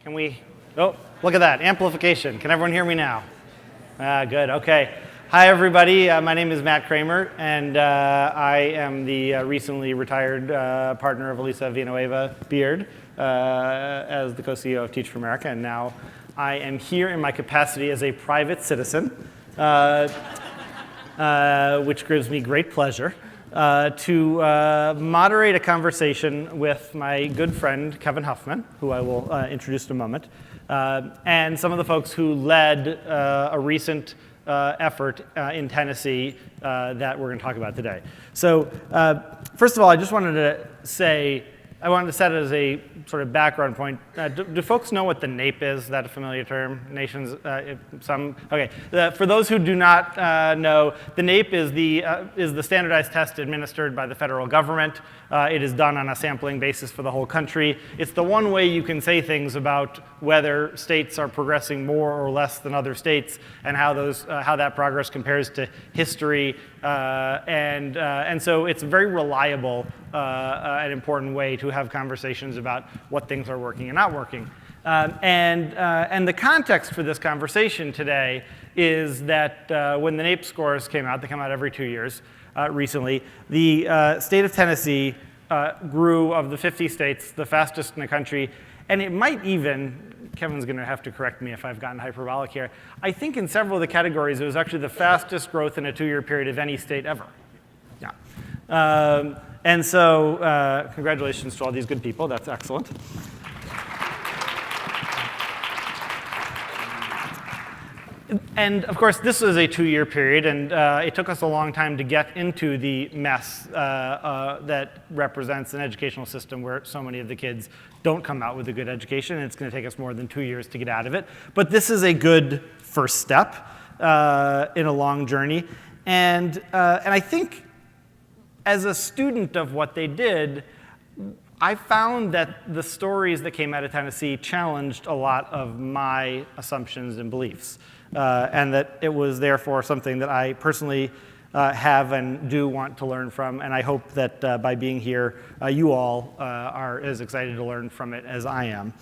Can we, oh, look at that, amplification. Can everyone hear me now? Good, okay. Hi everybody, my name is Matt Kramer, and I am the recently retired partner of Elisa Villanueva Beard as the co-CEO of Teach for America, and now I am here in my capacity as a private citizen, which gives me great pleasure, to moderate a conversation with my good friend Kevin Huffman, who I will introduce in a moment, and some of the folks who led a recent effort in Tennessee that we're going to talk about today. So first of all, I just wanted to say, I wanted to set it as a sort of background point. Do folks know what the NAEP is? Is that a familiar term? Nations, some, okay. For those who do not know, the NAEP is the standardized test administered by the federal government. It is done on a sampling basis for the whole country. It's the one way you can say things about whether states are progressing more or less than other states, and how that progress compares to history. And so it's a very reliable and important way to have conversations about what things are working and not working. And the context for this conversation today is that when the NAEP scores came out, they come out every 2 years recently, the state of Tennessee grew, of the 50 states, the fastest in the country. And it might even, Kevin's going to have to correct me if I've gotten hyperbolic here, I think in several of the categories it was actually the fastest growth in a 2-year period of any state ever. Yeah. And so congratulations to all these good people. That's excellent. And of course, this was a 2-year period, and it took us a long time to get into the mess that represents an educational system where so many of the kids don't come out with a good education, and it's going to take us more than 2 years to get out of it. But this is a good first step in a long journey. And I think as a student of what they did, I found that the stories that came out of Tennessee challenged a lot of my assumptions and beliefs. And that it was therefore something that I personally have and do want to learn from, and I hope that by being here, you all are as excited to learn from it as I am.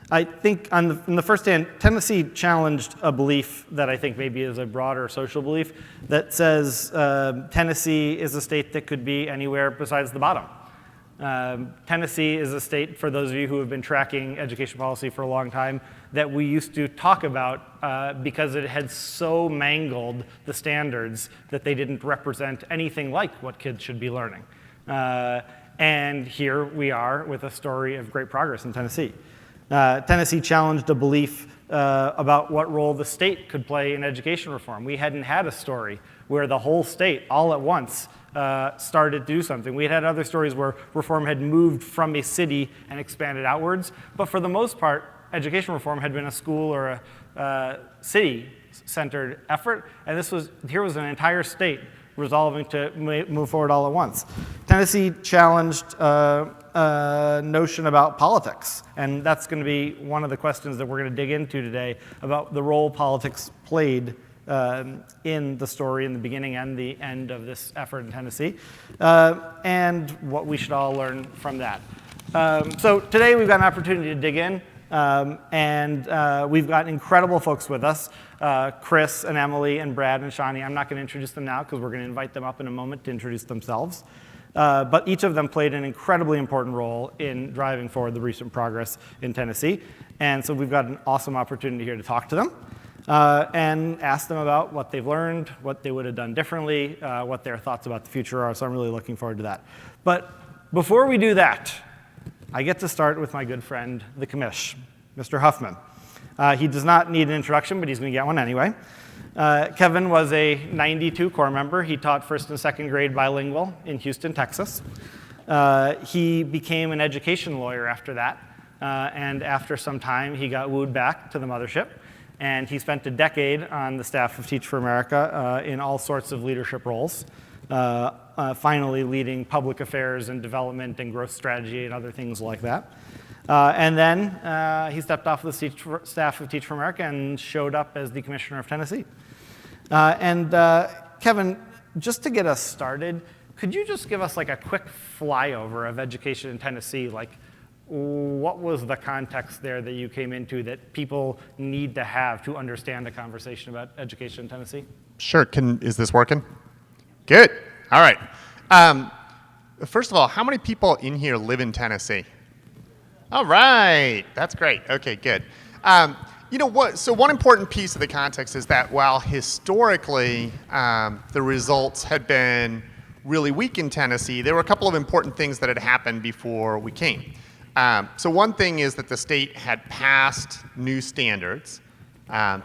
I think on the first hand, Tennessee challenged a belief that I think maybe is a broader social belief that says Tennessee is a state that could be anywhere besides the bottom. Tennessee is a state, for those of you who have been tracking education policy for a long time, that we used to talk about because it had so mangled the standards that they didn't represent anything like what kids should be learning. And here we are with a story of great progress in Tennessee. Tennessee challenged a belief about what role the state could play in education reform. We hadn't had a story where the whole state, all at once, started to do something. We had other stories where reform had moved from a city and expanded outwards, but for the most part, education reform had been a school or a city-centered effort, and here was an entire state resolving to move forward all at once. Tennessee challenged a notion about politics, and that's going to be one of the questions that we're going to dig into today about the role politics played in the story in the beginning and the end of this effort in Tennessee, and what we should all learn from that. So today we've got an opportunity to dig in, and we've got incredible folks with us, Chris and Emily and Brad and Shani. I'm not going to introduce them now because we're going to invite them up in a moment to introduce themselves. But each of them played an incredibly important role in driving forward the recent progress in Tennessee. And so we've got an awesome opportunity here to talk to them and ask them about what they've learned, what they would have done differently, what their thoughts about the future are. So I'm really looking forward to that. But before we do that, I get to start with my good friend, the commish, Mr. Huffman. He does not need an introduction, but he's going to get one anyway. Kevin was a 92 Corps member. He taught first and second grade bilingual in Houston, Texas. He became an education lawyer after that. And after some time, he got wooed back to the mothership. And he spent a decade on the staff of Teach for America in all sorts of leadership roles, finally leading public affairs and development and growth strategy and other things like that. And then he stepped off the staff of Teach for America and showed up as the commissioner of Tennessee. Kevin, just to get us started, could you just give us like a quick flyover of education in Tennessee? Like, what was the context there that you came into that people need to have to understand a conversation about education in Tennessee? Sure. Is this working? Good. All right. First of all, how many people in here live in Tennessee? All right. That's great. Okay, good. You know what? So one important piece of the context is that while historically the results had been really weak in Tennessee, there were a couple of important things that had happened before we came. So one thing is that the state had passed new standards.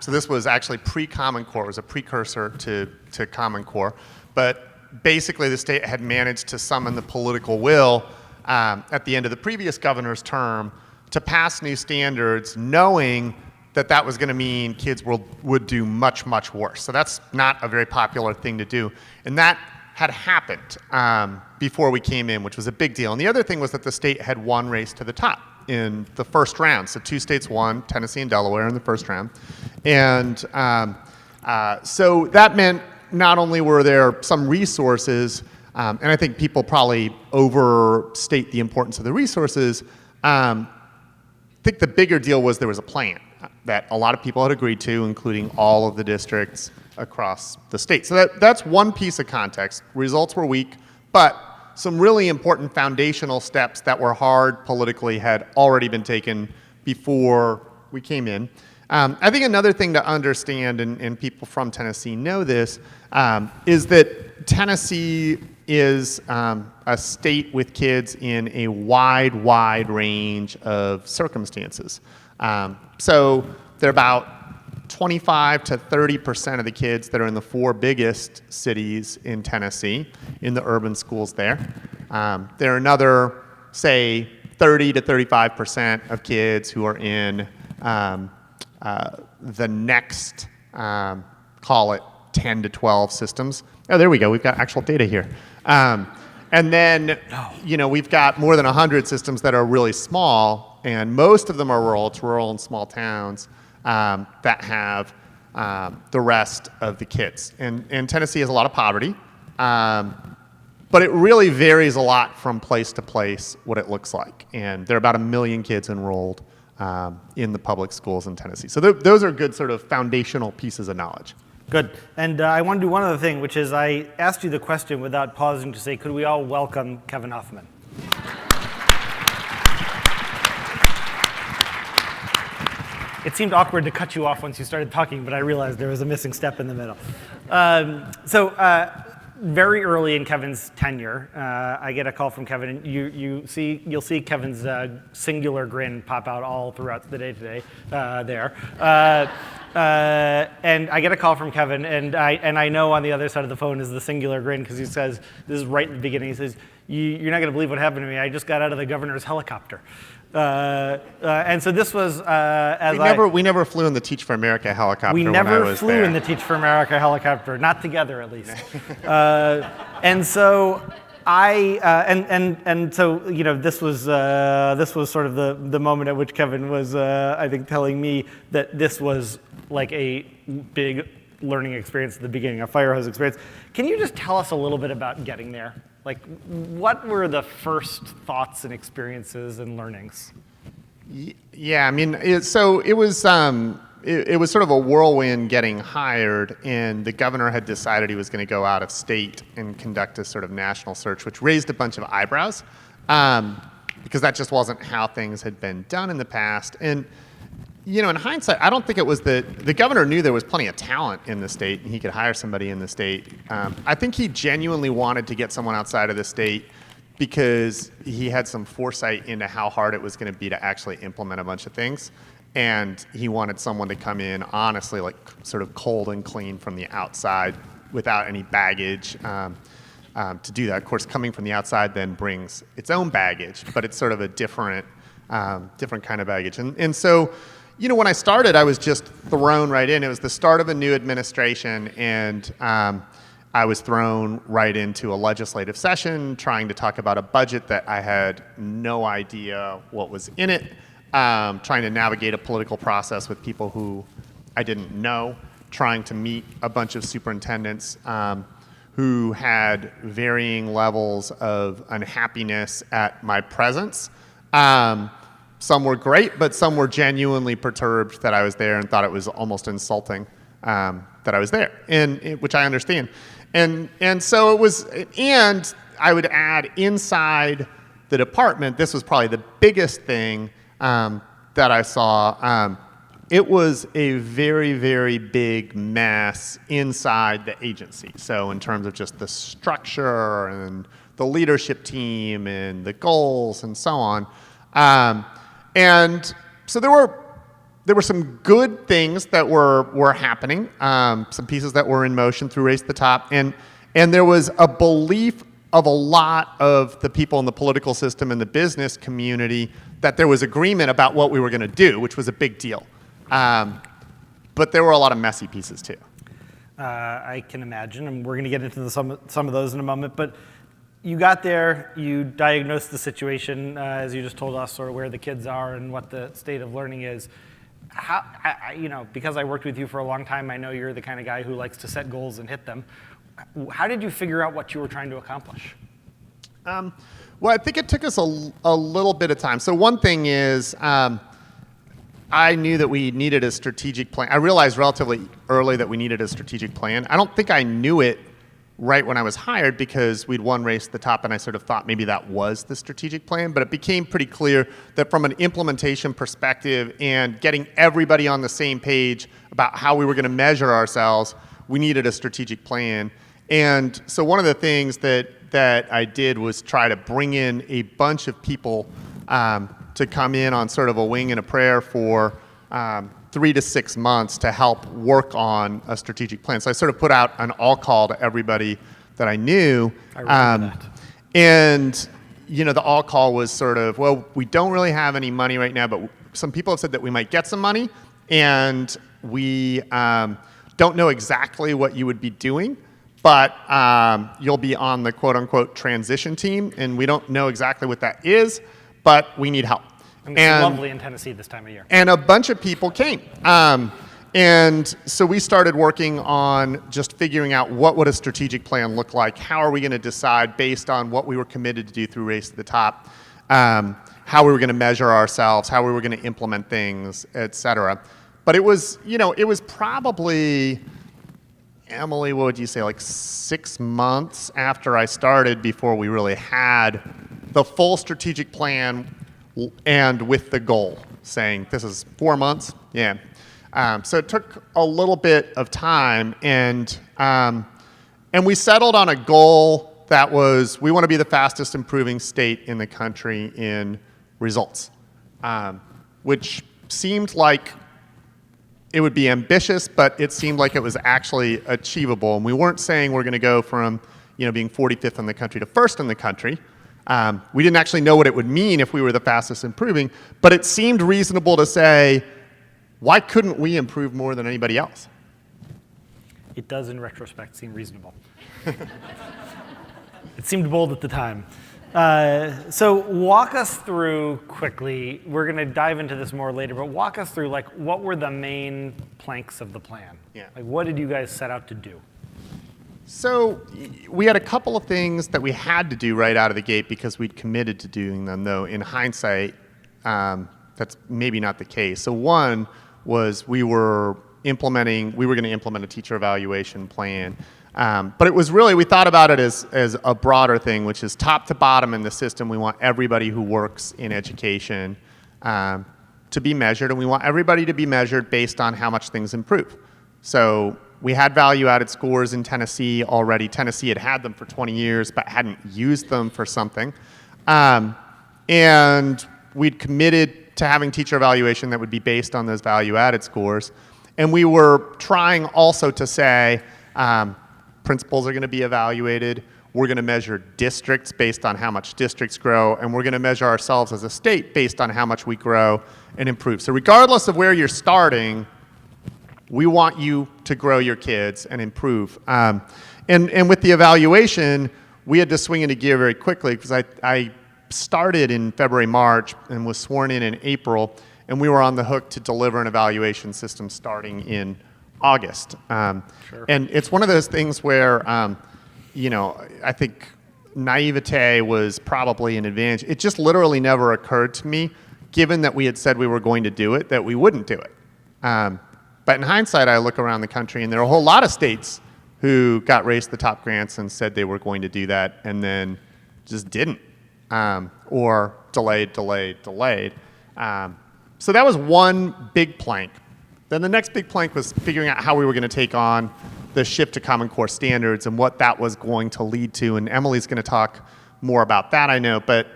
So this was actually pre-Common Core. It was a precursor to Common Core. But basically the state had managed to summon the political will at the end of the previous governor's term to pass new standards, knowing that that was going to mean kids would do much, much worse. So that's not a very popular thing to do. And that had happened before we came in, which was a big deal. And the other thing was that the state had won race to the top in the first round. So 2 states won, Tennessee and Delaware in the first round. And so that meant not only were there some resources, and I think people probably overstate the importance of the resources, I think the bigger deal was there was a plan that a lot of people had agreed to, including all of the districts across the state. So that's one piece of context. Results were weak, but some really important foundational steps that were hard politically had already been taken before we came in. I think another thing to understand, and people from Tennessee know this, is that Tennessee is a state with kids in a wide range of circumstances. So there are about 25 to 30% of the kids that are in the 4 biggest cities in Tennessee, in the urban schools there. There are another, say, 30 to 35% of kids who are in the next, call it 10 to 12 systems. Oh, there we go. We've got actual data here. And then, you know, we've got more than 100 systems that are really small, and most of them are rural. It's rural and small towns that have the rest of the kids. And Tennessee has a lot of poverty, but it really varies a lot from place to place what it looks like. And there are about 1 million kids enrolled in the public schools in Tennessee. So those are good sort of foundational pieces of knowledge. Good. And I want to do one other thing, which is I asked you the question without pausing to say, could we all welcome Kevin Huffman? It seemed awkward to cut you off once you started talking, but I realized there was a missing step in the middle. Very early in Kevin's tenure, I get a call from Kevin, and you'll see Kevin's singular grin pop out all throughout the day today there. And I get a call from Kevin, and I know on the other side of the phone is the singular grin, because he says, this is right in the beginning, he says, you're not going to believe what happened to me. I just got out of the governor's helicopter. And so this was we never flew in the Teach for America helicopter. We when I never was flew there. in the Teach for America helicopter, not together at least. And so so you know, this was sort of the moment at which Kevin was I think telling me that this was like a big learning experience at the beginning, a fire hose experience. Can you just tell us a little bit about getting there? Like, what were the first thoughts and experiences and learnings? Yeah, I mean, it was sort of a whirlwind getting hired, and the governor had decided he was going to go out of state and conduct a sort of national search, which raised a bunch of eyebrows, because that just wasn't how things had been done in the past. And you know, in hindsight, I don't think it was the governor knew there was plenty of talent in the state and he could hire somebody in the state. I think he genuinely wanted to get someone outside of the state because he had some foresight into how hard it was going to be to actually implement a bunch of things. And he wanted someone to come in, honestly, like sort of cold and clean from the outside without any baggage to do that. Of course, coming from the outside then brings its own baggage, but it's sort of a different kind of baggage. And so, you know, when I started, I was just thrown right in. It was the start of a new administration, and I was thrown right into a legislative session trying to talk about a budget that I had no idea what was in it, trying to navigate a political process with people who I didn't know, trying to meet a bunch of superintendents who had varying levels of unhappiness at my presence, Some were great, but some were genuinely perturbed that I was there and thought it was almost insulting that I was there, which I understand. And so it was, and I would add inside the department, this was probably the biggest thing that I saw. It was a very, very big mess inside the agency. So in terms of just the structure and the leadership team and the goals and so on. And so there were some good things that were happening, some pieces that were in motion through Race to the Top, and there was a belief of a lot of the people in the political system and the business community that there was agreement about what we were going to do, which was a big deal. But there were a lot of messy pieces too. I can imagine, and we're going to get into some of those in a moment, but you got there, you diagnosed the situation, as you just told us, sort of where the kids are and what the state of learning is. Because I worked with you for a long time, I know you're the kind of guy who likes to set goals and hit them. How did you figure out what you were trying to accomplish? Well, I think it took us a little bit of time. So one thing is, I knew that we needed a strategic plan. I realized relatively early that we needed a strategic plan. I don't think I knew it right when I was hired because we'd won Race to the Top and I sort of thought maybe that was the strategic plan, but it became pretty clear that from an implementation perspective and getting everybody on the same page about how we were going to measure ourselves, we needed a strategic plan. And so one of the things that I did was try to bring in a bunch of people to come in on sort of a wing and a prayer for 3 to 6 months to help work on a strategic plan. So I sort of put out an all call to everybody that I knew. I remember that. And, the all call was sort of, well, we don't really have any money right now, but some people have said that we might get some money, and we don't know exactly what you would be doing, but you'll be on the quote unquote transition team, and we don't know exactly what that is, but we need help. And it's lovely in Tennessee this time of year. And a bunch of people came. And so we started working on just figuring out what would a strategic plan look like, how are we going to decide based on what we were committed to do through Race to the Top, how we were going to measure ourselves, how we were going to implement things, et cetera. But it was probably, Emily, what would you say, like 6 months after I started before we really had the full strategic plan and with the goal, saying this is 4 months, yeah. So it took a little bit of time, and we settled on a goal that was we want to be the fastest improving state in the country in results, which seemed like it would be ambitious, but it seemed like it was actually achievable. And we weren't saying we're going to go from being 45th in the country to first in the country. We didn't actually know what it would mean if we were the fastest improving, but it seemed reasonable to say, why couldn't we improve more than anybody else? It does, in retrospect, seem reasonable. It seemed bold at the time. So walk us through quickly, we're going to dive into this more later, but walk us through what were the main planks of the plan? Yeah. What did you guys set out to do? So we had a couple of things that we had to do right out of the gate because we'd committed to doing them, though in hindsight, that's maybe not the case. So one was we were going to implement a teacher evaluation plan. But it was really, we thought about it as a broader thing, which is top to bottom in the system. We want everybody who works in education to be measured, and we want everybody to be measured based on how much things improve. So we had value-added scores in Tennessee already. Tennessee had them for 20 years, but hadn't used them for something. And we'd committed to having teacher evaluation that would be based on those value-added scores. And we were trying also to say, principals are going to be evaluated. We're going to measure districts based on how much districts grow, and we're going to measure ourselves as a state based on how much we grow and improve. So regardless of where you're starting, we want you to grow your kids and improve. And with the evaluation, we had to swing into gear very quickly because I started in February, March, and was sworn in April, and we were on the hook to deliver an evaluation system starting in August. Sure. And it's one of those things where, I think naivete was probably an advantage. It just literally never occurred to me, given that we had said we were going to do it, that we wouldn't do it. But in hindsight, I look around the country, and there are a whole lot of states who got Race the Top grants and said they were going to do that, and then just didn't, or delayed. So that was one big plank. Then the next big plank was figuring out how we were going to take on the shift to Common Core standards and what that was going to lead to. And Emily's going to talk more about that, I know. But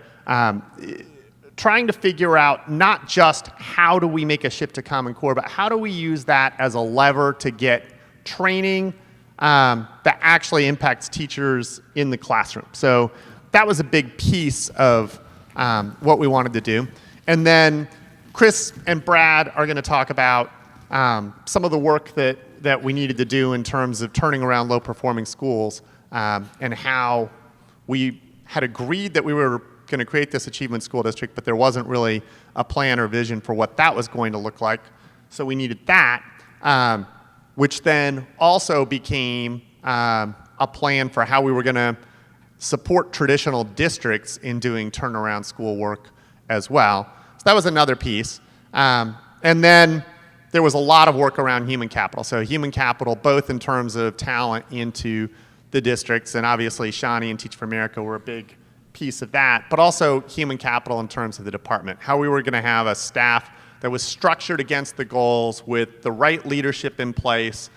trying to figure out not just how do we make a shift to Common Core, but how do we use that as a lever to get training that actually impacts teachers in the classroom. So that was a big piece of what we wanted to do. And then Chris and Brad are going to talk about some of the work that we needed to do in terms of turning around low-performing schools and how we had agreed that we were going to create this achievement school district, but there wasn't really a plan or vision for what that was going to look like. So we needed that, which then also became a plan for how we were going to support traditional districts in doing turnaround school work as well. So that was another piece. And then there was a lot of work around human capital. So human capital, both in terms of talent into the districts, and obviously Shani and Teach for America were a big piece of that, but also human capital in terms of the department, how we were going to have a staff that was structured against the goals with the right leadership in place,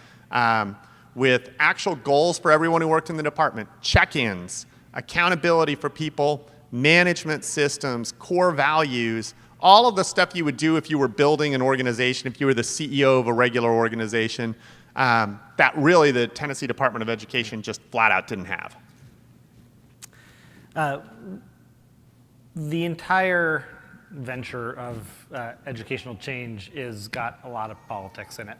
with actual goals for everyone who worked in the department, check-ins, accountability for people, management systems, core values, all of the stuff you would do if you were building an organization, if you were the CEO of a regular organization, that really the Tennessee Department of Education just flat out didn't have. The entire venture of educational change is got a lot of politics in it.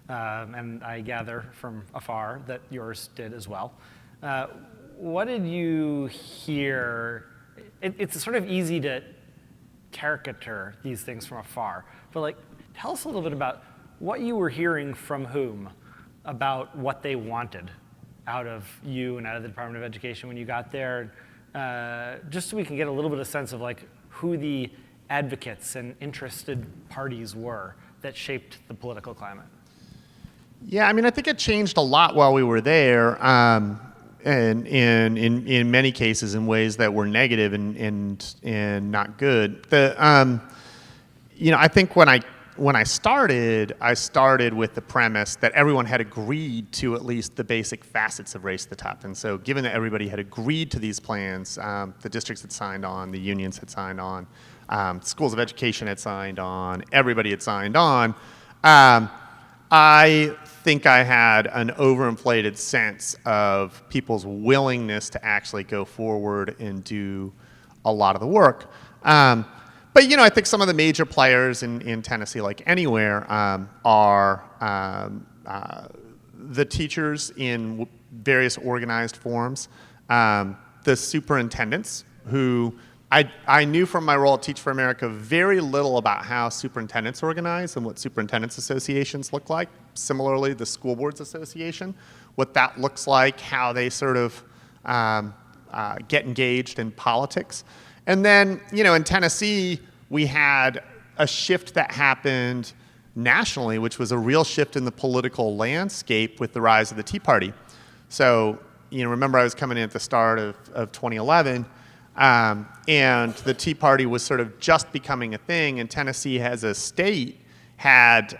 And I gather from afar that yours did as well. What did you hear? It's sort of easy to caricature these things from afar, but like, tell us a little bit about what you were hearing from whom about what they wanted out of you and out of the Department of Education when you got there, just so we can get a little bit of sense of like who the advocates and interested parties were that shaped the political climate. Yeah, I mean, I think it changed a lot while we were there, and in many cases in ways that were negative and not good. I think when I started with the premise that everyone had agreed to at least the basic facets of Race to the Top. And so given that everybody had agreed to these plans, the districts had signed on, the unions had signed on, schools of education had signed on, everybody had signed on, I think I had an overinflated sense of people's willingness to actually go forward and do a lot of the work. But I think some of the major players in Tennessee, like anywhere, are the teachers in various organized forms, the superintendents who I knew from my role at Teach for America very little about how superintendents organize and what superintendents associations look like. Similarly, the School Boards Association, what that looks like, how they sort of get engaged in politics. And then, in Tennessee, we had a shift that happened nationally, which was a real shift in the political landscape with the rise of the Tea Party. So, remember I was coming in at the start of 2011, and the Tea Party was sort of just becoming a thing, and Tennessee as a state had,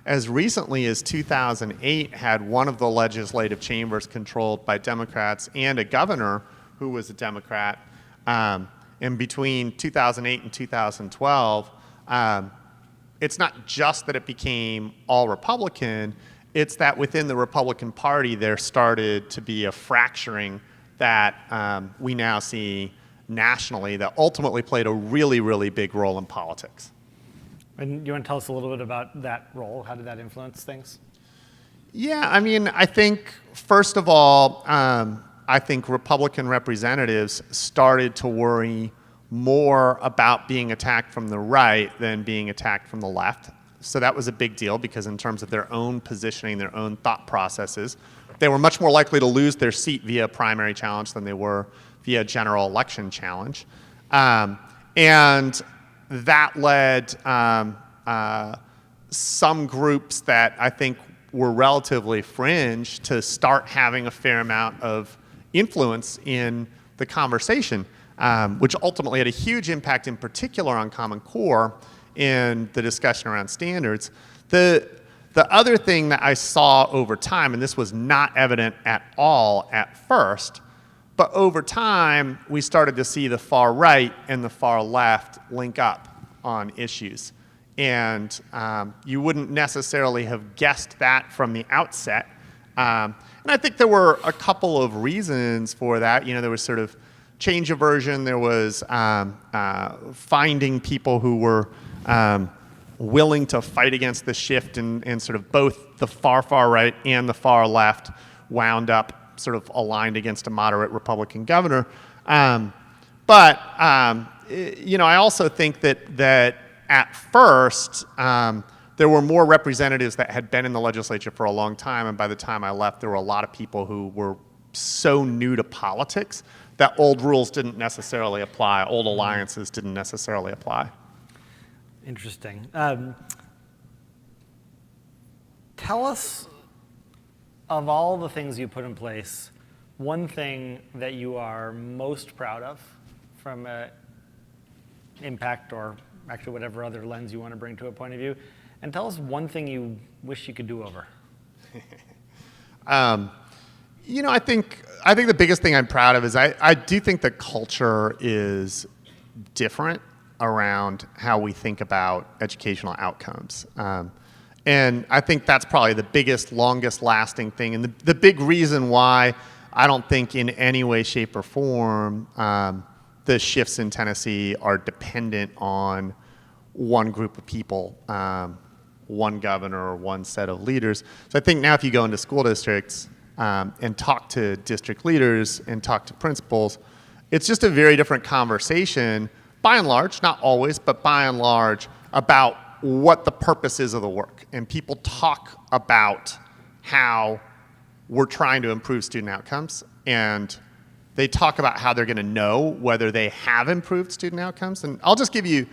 as recently as 2008, had one of the legislative chambers controlled by Democrats and a governor who was a Democrat. And between 2008 and 2012, it's not just that it became all Republican, it's that within the Republican Party there started to be a fracturing that we now see nationally that ultimately played a really, really big role in politics. And you want to tell us a little bit about that role? How did that influence things? Yeah, I mean, I think, first of all, I think Republican representatives started to worry more about being attacked from the right than being attacked from the left. So that was a big deal because in terms of their own positioning, their own thought processes, they were much more likely to lose their seat via primary challenge than they were via general election challenge. And that led some groups that I think were relatively fringe to start having a fair amount of influence in the conversation, which ultimately had a huge impact in particular on Common Core in the discussion around standards. The other thing that I saw over time, and this was not evident at all at first, but over time, we started to see the far right and the far left link up on issues. And you wouldn't necessarily have guessed that from the outset. And I think there were a couple of reasons for that. There was sort of change aversion. There was finding people who were willing to fight against the shift, and sort of both the far right and the far left wound up sort of aligned against a moderate Republican governor. But I also think that at first, there were more representatives that had been in the legislature for a long time, and by the time I left, there were a lot of people who were so new to politics that old rules didn't necessarily apply, old alliances didn't necessarily apply. Interesting. Tell us, of all the things you put in place, one thing that you are most proud of from an impact, or actually whatever other lens you want to bring to a point of view, and tell us one thing you wish you could do over. I think the biggest thing I'm proud of is I do think the culture is different around how we think about educational outcomes. And I think that's probably the biggest, longest lasting thing. And the big reason why I don't think in any way, shape, or form the shifts in Tennessee are dependent on one group of people, one governor, or one set of leaders. So I think now if you go into school districts and talk to district leaders and talk to principals, it's just a very different conversation, by and large, not always, but by and large, about what the purpose is of the work. And people talk about how we're trying to improve student outcomes, and they talk about how they're going to know whether they have improved student outcomes. And I'll just give you,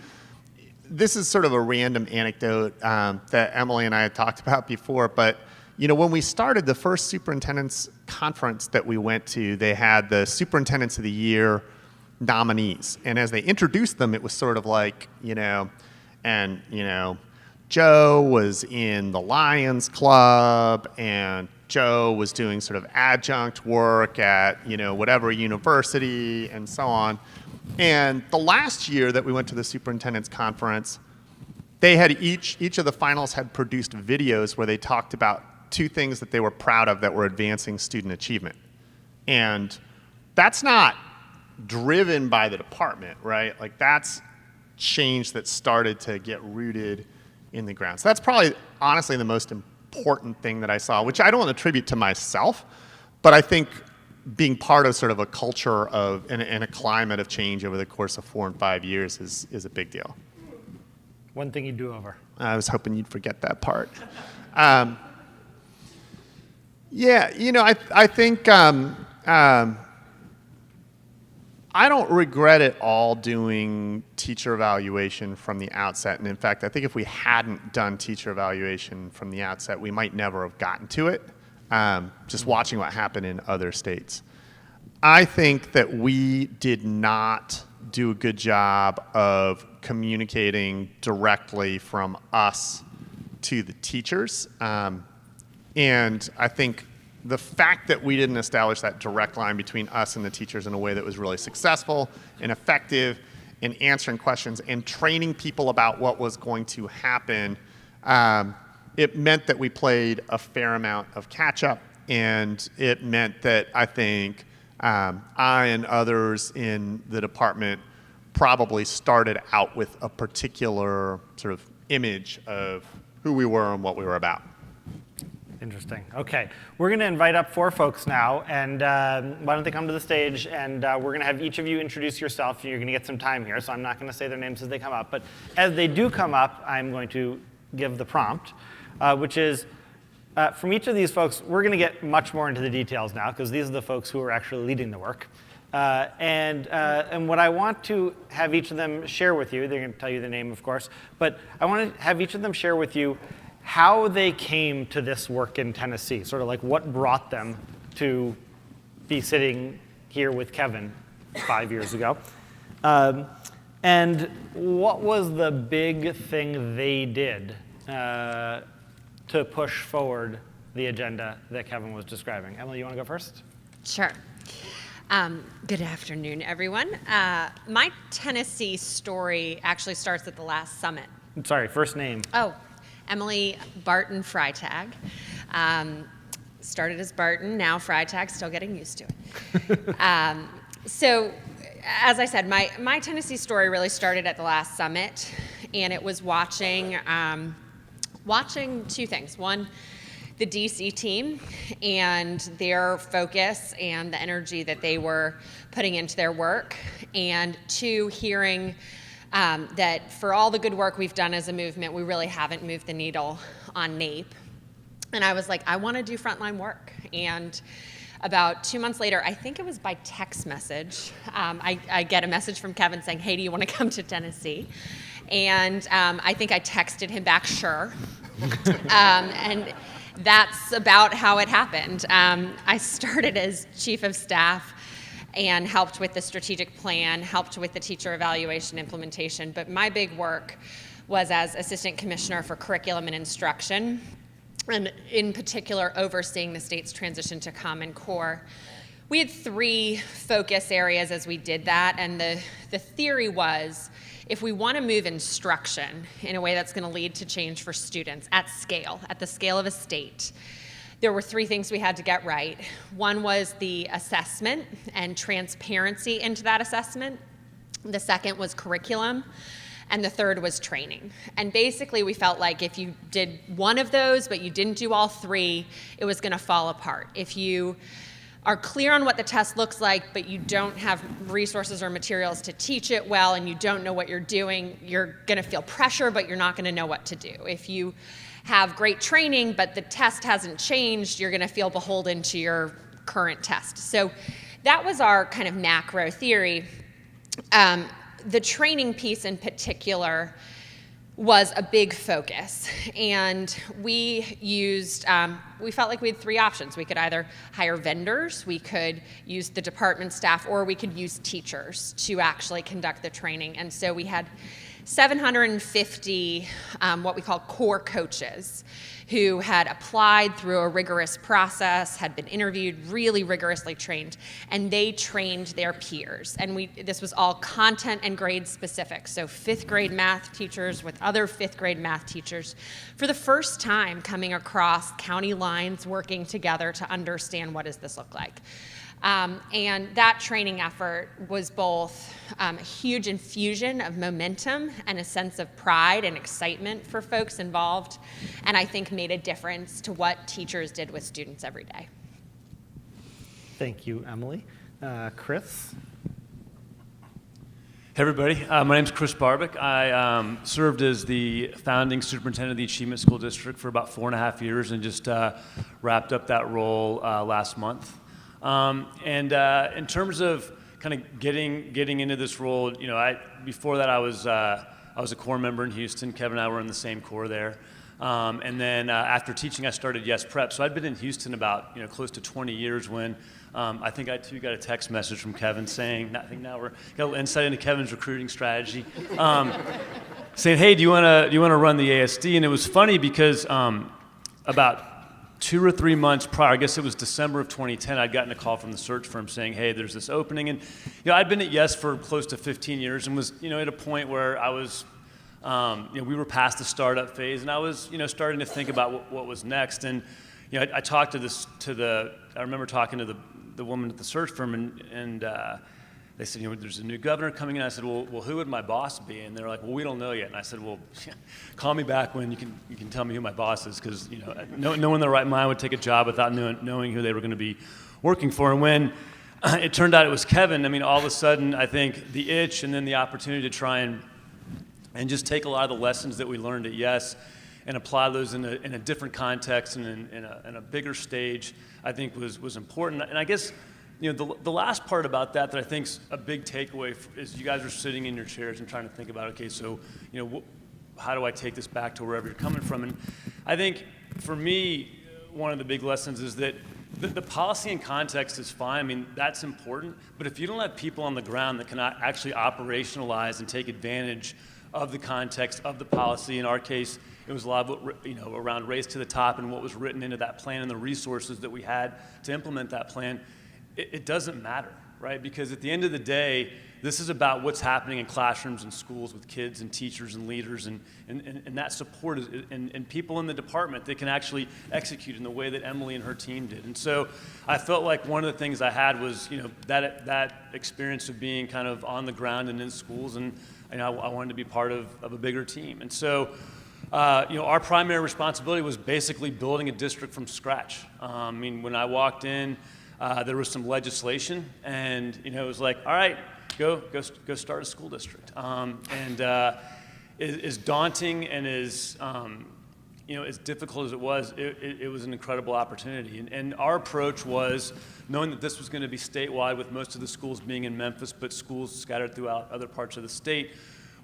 this is sort of a random anecdote that Emily and I had talked about before, but when we started the first superintendent's conference that we went to, they had the Superintendents of the Year nominees. And as they introduced them, it was sort of like, Joe was in the Lions Club, and Joe was doing sort of adjunct work at, whatever university, and so on. And the last year that we went to the superintendent's conference, they had each of the finalists had produced videos where they talked about two things that they were proud of that were advancing student achievement. And that's not driven by the department, right? Like, that's change that started to get rooted in the ground. So that's probably, honestly, the most important thing that I saw, which I don't attribute to myself, but I think being part of sort of a culture of and a climate of change over the course of 4 and 5 years is a big deal. One thing you do over. I was hoping you'd forget that part. I think I don't regret at all doing teacher evaluation from the outset. And in fact, I think if we hadn't done teacher evaluation from the outset, we might never have gotten to it, just watching what happened in other states. I think that we did not do a good job of communicating directly from us to the teachers. And I think the fact that we didn't establish that direct line between us and the teachers in a way that was really successful and effective in answering questions and training people about what was going to happen, it meant that we played a fair amount of catch-up, and it meant that I think I and others in the department probably started out with a particular sort of image of who we were and what we were about. Interesting. Okay, we're going to invite up 4 folks now, and why don't they come to the stage, and we're going to have each of you introduce yourself. You're going to get some time here, so I'm not going to say their names as they come up, but as they do come up, I'm going to give the prompt, which is, from each of these folks, we're going to get much more into the details now, because these are the folks who are actually leading the work. And what I want to have each of them share with you, they're going to tell you the name, of course, but I want to have each of them share with you how they came to this work in Tennessee, sort of like what brought them to be sitting here with Kevin 5 years ago. And what was the big thing they did to push forward the agenda that Kevin was describing? Emily, you want to go first? Sure. Good afternoon, everyone. My Tennessee story actually starts at the last summit. I'm sorry, first name. Oh, Emily Barton Freitag. Started as Barton, now Freitag, still getting used to it. So, as I said, my Tennessee story really started at the last summit, and it was watching two things. One, the DC team and their focus and the energy that they were putting into their work, and two, hearing that for all the good work we've done as a movement, we really haven't moved the needle on NAEP. And I was like, I want to do frontline work. And about 2 months later, I think it was by text message, I get a message from Kevin saying, hey, do you want to come to Tennessee? And I think I texted him back, sure. And that's about how it happened. I started as chief of staff and helped with the strategic plan, helped with the teacher evaluation implementation. But my big work was as assistant commissioner for curriculum and instruction, and in particular overseeing the state's transition to Common Core. We had 3 focus areas as we did that, and the theory was, if we want to move instruction in a way that's going to lead to change for students at scale, at the scale of a state, there were 3 things we had to get right. One was the assessment and transparency into that assessment. The second was curriculum. And the third was training. And basically we felt like if you did one of those, but you didn't do all 3, it was going to fall apart. If you are clear on what the test looks like, but you don't have resources or materials to teach it well, and you don't know what you're doing, you're going to feel pressure, but you're not going to know what to do. If you have great training, but the test hasn't changed, you're going to feel beholden to your current test. So that was our kind of macro theory. The training piece in particular was a big focus, and we felt like we had 3 options. We could either hire vendors, we could use the department staff, or we could use teachers to actually conduct the training. And so we had 750 what we call core coaches who had applied through a rigorous process, had been interviewed, really rigorously trained, and they trained their peers. And this was all content and grade specific, so 5th grade math teachers with other 5th grade math teachers for the first time coming across county lines, working together to understand what does this look like. And that training effort was both a huge infusion of momentum and a sense of pride and excitement for folks involved, and I think made a difference to what teachers did with students every day. Thank you, Emily. Chris? Hey everybody, my name is Chris Barbic. I served as the founding superintendent of the Achievement School District for about 4.5 years and just wrapped up that role last month. In terms of kind of getting into this role, you know, before that I was a corps member in Houston. Kevin and I were in the same corps there. And then after teaching, I started Yes Prep. So I'd been in Houston about close to 20 years when I think I too got a text message from Kevin saying, I think now we're got a little insight into Kevin's recruiting strategy, saying, hey, do you want to run the ASD? And it was funny because about 2 or 3 months prior, I guess it was December of 2010, I'd gotten a call from the search firm saying, hey, there's this opening. And I'd been at Yes for close to 15 years and was at a point where I was, we were past the startup phase, and I was starting to think about what was next. And I talked I remember talking to the woman at the search firm, and they said, there's a new governor coming in. I said, well, who would my boss be? And they're like, well, we don't know yet. And I said, well, call me back when you can tell me who my boss is, because no one in their right mind would take a job without knowing who they were going to be working for. And when it turned out it was Kevin, I mean, all of a sudden, I think the itch and then the opportunity to try and just take a lot of the lessons that we learned at Yes and apply those in a different context and in a bigger stage, I think was important. And I guess the last part about that I think's a big takeaway is you guys are sitting in your chairs and trying to think about, okay, so, how do I take this back to wherever you're coming from? And I think for me, one of the big lessons is that the policy and context is fine. I mean, that's important. But if you don't have people on the ground that can actually operationalize and take advantage of the context of the policy, in our case, it was a lot of around Race to the Top and what was written into that plan and the resources that we had to implement that plan, it doesn't matter, right? Because at the end of the day, this is about what's happening in classrooms and schools with kids and teachers and leaders and that support and people in the department that can actually execute in the way that Emily and her team did. And so I felt like one of the things I had was, that experience of being kind of on the ground and in schools, and I wanted to be part of a bigger team. And so, our primary responsibility was basically building a district from scratch. When I walked in, there was some legislation, and it was like, all right, go start a school district. As daunting and as as difficult as it was, it was an incredible opportunity. And our approach was, knowing that this was going to be statewide, with most of the schools being in Memphis, but schools scattered throughout other parts of the state,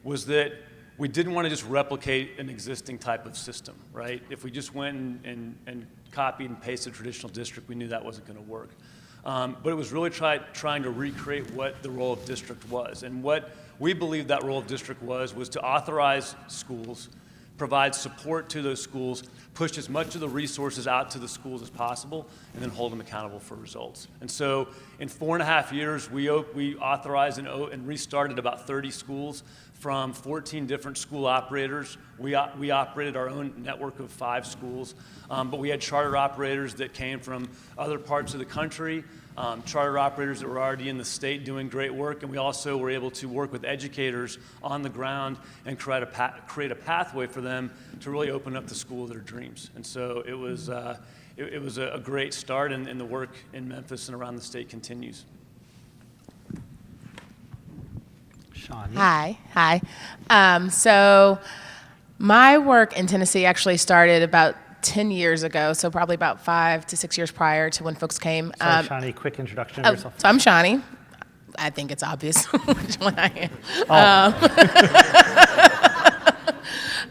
was that we didn't want to just replicate an existing type of system, right? If we just went and copied and pasted a traditional district, we knew that wasn't going to work. But it was really trying to recreate what the role of district was. And what we believed that role of district was to authorize schools, provide support to those schools, push as much of the resources out to the schools as possible, and then hold them accountable for results. And so in 4.5 years, we authorized and restarted about 30 schools from 14 different school operators. We operated our own network of 5 schools, but we had charter operators that came from other parts of the country, charter operators that were already in the state doing great work, and we also were able to work with educators on the ground and create a pathway for them to really open up the school of their dreams. And so it was a great start, and the work in Memphis and around the state continues. Shawnee. Hi. So my work in Tennessee actually started about 10 years ago, so probably about 5 to 6 years prior to when folks came. Sorry, Shawnee, quick introduction of yourself. So I'm Shawnee. I think it's obvious which one I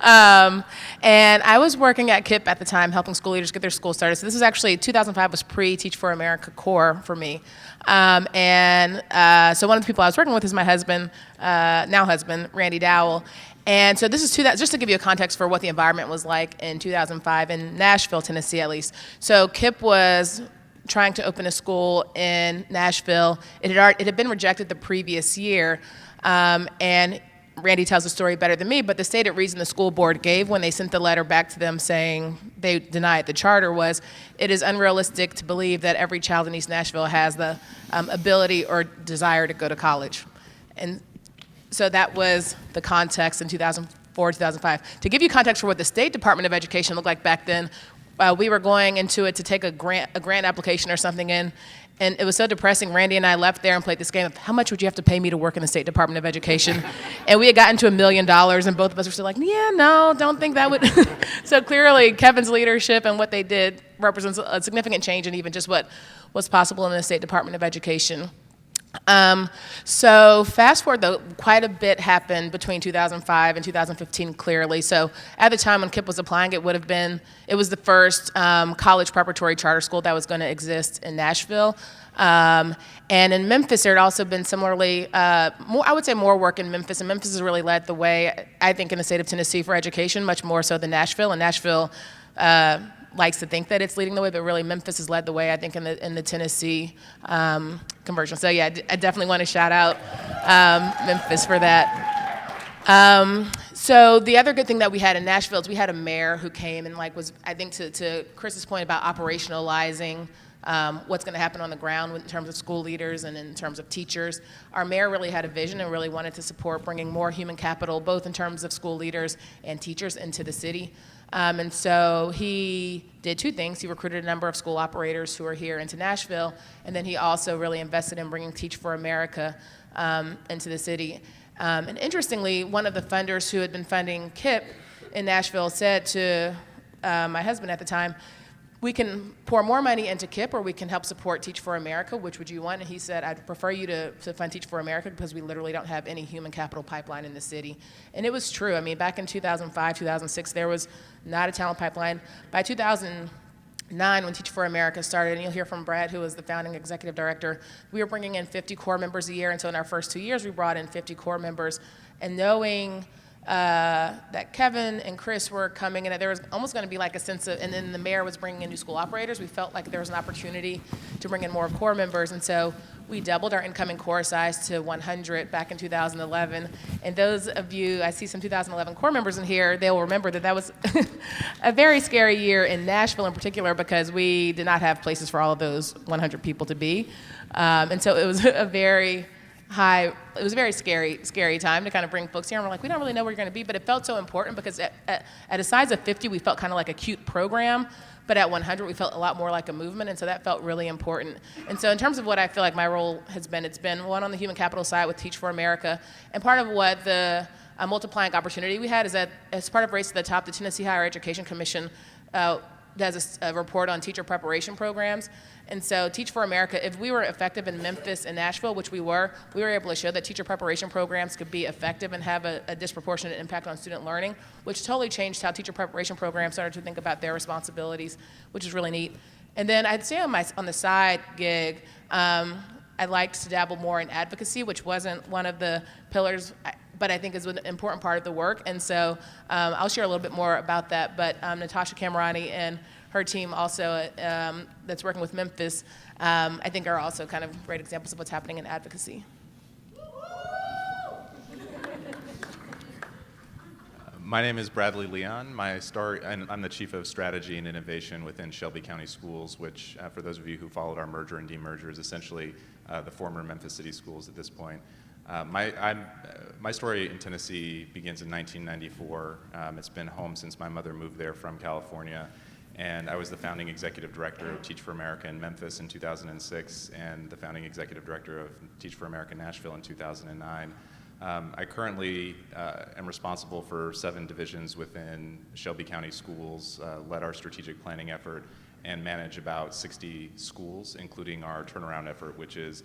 am. And I was working at KIPP at the time, helping school leaders get their school started. So this was actually, 2005 was pre-Teach for America core for me. So one of the people I was working with is my husband, now husband, Randy Dowell. And so this is just to give you a context for what the environment was like in 2005 in Nashville, Tennessee, at least. So KIPP was trying to open a school in Nashville. It had been rejected the previous year, and Randy tells the story better than me, but the stated reason the school board gave when they sent the letter back to them saying they denied the charter was, it is unrealistic to believe that every child in East Nashville has the ability or desire to go to college. And so that was the context in 2004, 2005. To give you context for what the State Department of Education looked like back then, we were going into it to take a grant application or something in, and it was so depressing. Randy and I left there and played this game of how much would you have to pay me to work in the State Department of Education? And we had gotten to $1 million, and both of us were still like, yeah, no, don't think that would. So clearly, Kevin's leadership and what they did represents a significant change in even just what was possible in the State Department of Education. So fast forward, though, quite a bit happened between 2005 and 2015, clearly. So at the time when KIPP was applying, it was the first college preparatory charter school that was going to exist in Nashville. And in Memphis, there had also been similarly, I would say more work in Memphis. And Memphis has really led the way, I think, in the state of Tennessee for education, much more so than Nashville. And Nashville likes to think that it's leading the way, but really Memphis has led the way, I think, in the Tennessee conversion. So yeah, I definitely want to shout out Memphis for that. So the other good thing that we had in Nashville is we had a mayor who came and was, I think, to Chris's point about operationalizing what's going to happen on the ground in terms of school leaders and in terms of teachers. Our mayor really had a vision and really wanted to support bringing more human capital, both in terms of school leaders and teachers, into the city. And so he did 2 things. He recruited a number of school operators who are here into Nashville, and then he also really invested in bringing Teach for America into the city. And interestingly, one of the funders who had been funding KIPP in Nashville said to my husband at the time, we can pour more money into KIPP, or we can help support Teach for America. Which would you want? And he said, I'd prefer you to fund Teach for America because we literally don't have any human capital pipeline in the city. And it was true. I mean, back in 2005, 2006, there was not a talent pipeline. By 2009, when Teach for America started, and you'll hear from Brad, who was the founding executive director, we were bringing in 50 core members a year. And so in our first 2 years, we brought in 50 core members. And knowing that Kevin and Chris were coming in, and there was almost going to be like a sense of, and then the mayor was bringing in new school operators, we felt like there was an opportunity to bring in more core members. And so we doubled our incoming core size to 100 back in 2011. And those of you, I see some 2011 core members in here, they'll remember that that was a very scary year in Nashville in particular, because we did not have places for all of those 100 people to be. And so it was a very scary time to kind of bring folks here. And we're like, we don't really know where you're going to be, but it felt so important because at a size of 50, we felt kind of like a cute program, but at 100, we felt a lot more like a movement, and so that felt really important. And so in terms of what I feel like my role has been, it's been one on the human capital side with Teach for America, and part of what the multiplying opportunity we had is that as part of Race to the Top, the Tennessee Higher Education Commission does a report on teacher preparation programs. And so Teach for America, if we were effective in Memphis and Nashville, which we were able to show that teacher preparation programs could be effective and have a disproportionate impact on student learning, which totally changed how teacher preparation programs started to think about their responsibilities, which is really neat. And then I'd say on the side gig, I liked to dabble more in advocacy, which wasn't one of the pillars, but I think is an important part of the work. And so I'll share a little bit more about that. But Natasha Camerani and her team also that's working with Memphis, I think are also kind of great examples of what's happening in advocacy. My name is Bradley Leon. And I'm the Chief of Strategy and Innovation within Shelby County Schools, which, for those of you who followed our merger and demerger, is essentially the former Memphis City Schools at this point. My story in Tennessee begins in 1994. It's been home since my mother moved there from California. And I was the founding executive director of Teach for America in Memphis in 2006, and the founding executive director of Teach for America Nashville in 2009. I currently am responsible for 7 divisions within Shelby County Schools, led our strategic planning effort, and manage about 60 schools, including our turnaround effort, which is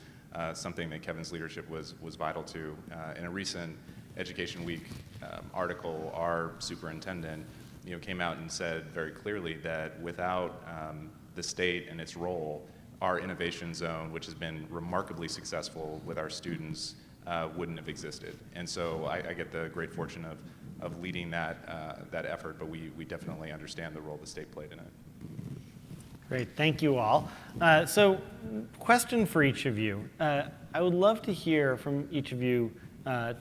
something that Kevin's leadership was vital to. In a recent Education Week article, our superintendent came out and said very clearly that without the state and its role, our innovation zone, which has been remarkably successful with our students, wouldn't have existed. And so I get the great fortune of leading that effort, but we definitely understand the role the state played in it. Great, thank you all. So, question for each of you. I would love to hear from each of you,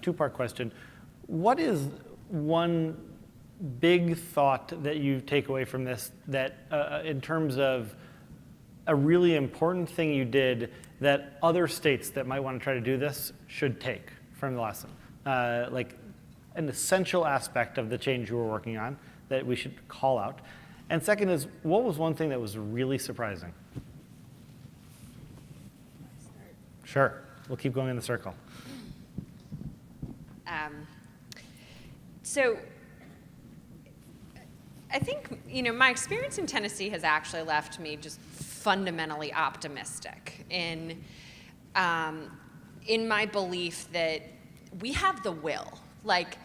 two-part question. What is one big thought that you take away from this that in terms of a really important thing you did that other states that might want to try to do this should take from the lesson? Like an essential aspect of the change you were working on that we should call out. And second is, what was one thing that was really surprising? Sure, we'll keep going in the circle. So I think, my experience in Tennessee has actually left me just fundamentally optimistic in my belief that we have the will. Like,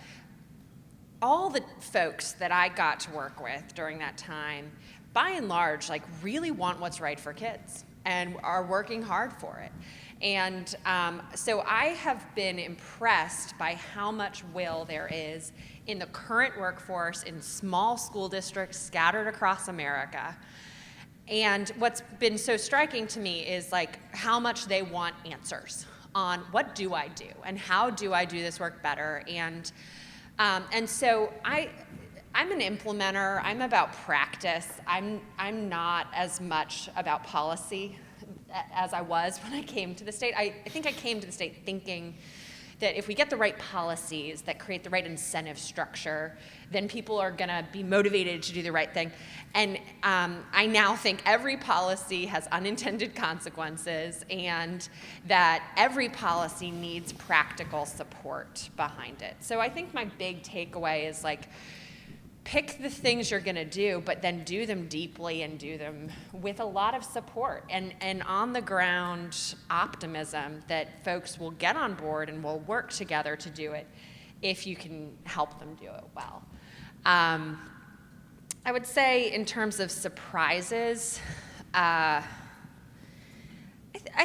all the folks that I got to work with during that time, by and large, really want what's right for kids and are working hard for it. And so I have been impressed by how much will there is in the current workforce in small school districts scattered across America. And what's been so striking to me is how much they want answers on what do I do and how do I do this work better. And so I'm an implementer. I'm about practice. I'm not as much about policy as I was when I came to the state. I think I came to the state thinking that if we get the right policies that create the right incentive structure, then people are going to be motivated to do the right thing. And I now think every policy has unintended consequences, and that every policy needs practical support behind it. So I think my big takeaway is pick the things you're going to do, but then do them deeply and do them with a lot of support and on the ground optimism that folks will get on board and will work together to do it if you can help them do it well. I would say in terms of surprises, I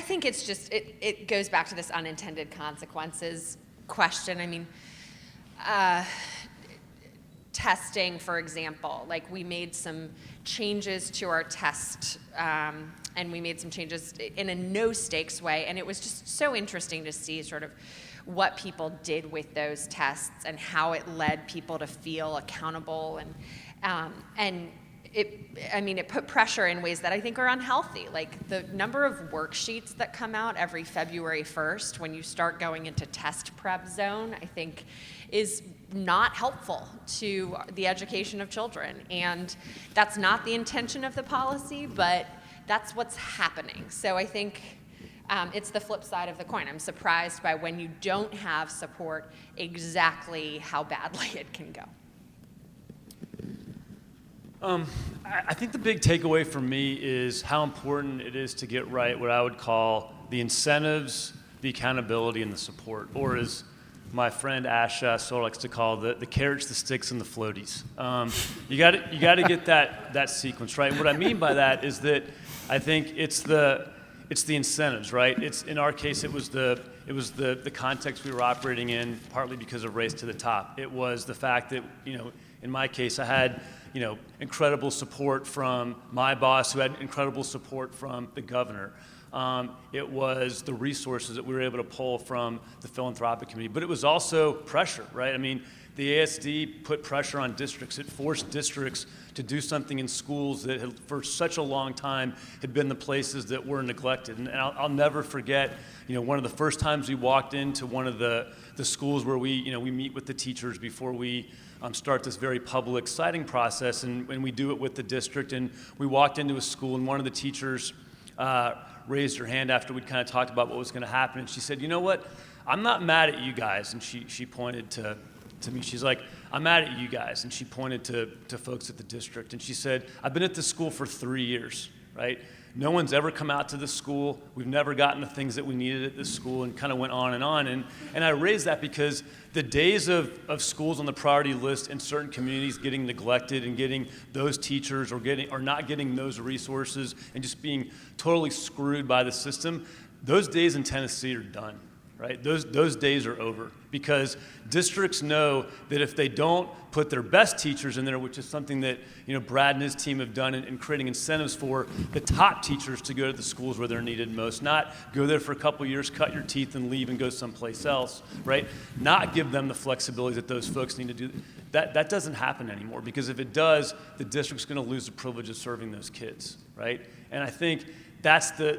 think it's just, it goes back to this unintended consequences question. I mean, testing, for example, like we made some changes to our test, and we made some changes in a no stakes way, and it was just so interesting to see sort of what people did with those tests and how it led people to feel accountable and it put pressure in ways that I think are unhealthy. Like the number of worksheets that come out every February 1st when you start going into test prep zone, I think is not helpful to the education of children. And that's not the intention of the policy, but that's what's happening. So I think it's the flip side of the coin. I'm surprised by when you don't have support exactly how badly it can go. I think the big takeaway for me is how important it is to get right what I would call the incentives, the accountability, and the support, or as my friend Ash Soul likes to call the carrots, the sticks, and the floaties. You got to get that sequence right. And what I mean by that is that I think it's the incentives, right? It's in our case it was the context we were operating in, partly because of Race to the Top. It was the fact that in my case I had incredible support from my boss, who had incredible support from the governor. It was the resources that we were able to pull from the philanthropic community, but it was also pressure, right? I mean, the ASD put pressure on districts. It forced districts to do something in schools that had, for such a long time, had been the places that were neglected. And I'll never forget, one of the first times we walked into one of the schools where we meet with the teachers before we start this very public citing process, and we do it with the district. And we walked into a school, and one of the teachers raised her hand after we'd kind of talked about what was going to happen, and she said, "You know what? I'm not mad at you guys." And she pointed to me. She's like, "I'm mad at you guys." And she pointed to folks at the district, and she said, "I've been at this school for 3 years, right? No one's ever come out to this school. We've never gotten the things that we needed at this school," and kind of went on. And I raised that because the days of schools on the priority list in certain communities getting neglected and getting those teachers or not getting those resources and just being totally screwed by the system, those days in Tennessee are done. Right? Those days are over, because districts know that if they don't put their best teachers in there, which is something that Brad and his team have done in creating incentives for the top teachers to go to the schools where they're needed most, not go there for a couple years, cut your teeth, and leave and go someplace else, right? Not give them the flexibility that those folks need to do. That doesn't happen anymore, because if it does, the district's going to lose the privilege of serving those kids, right? And I think that's the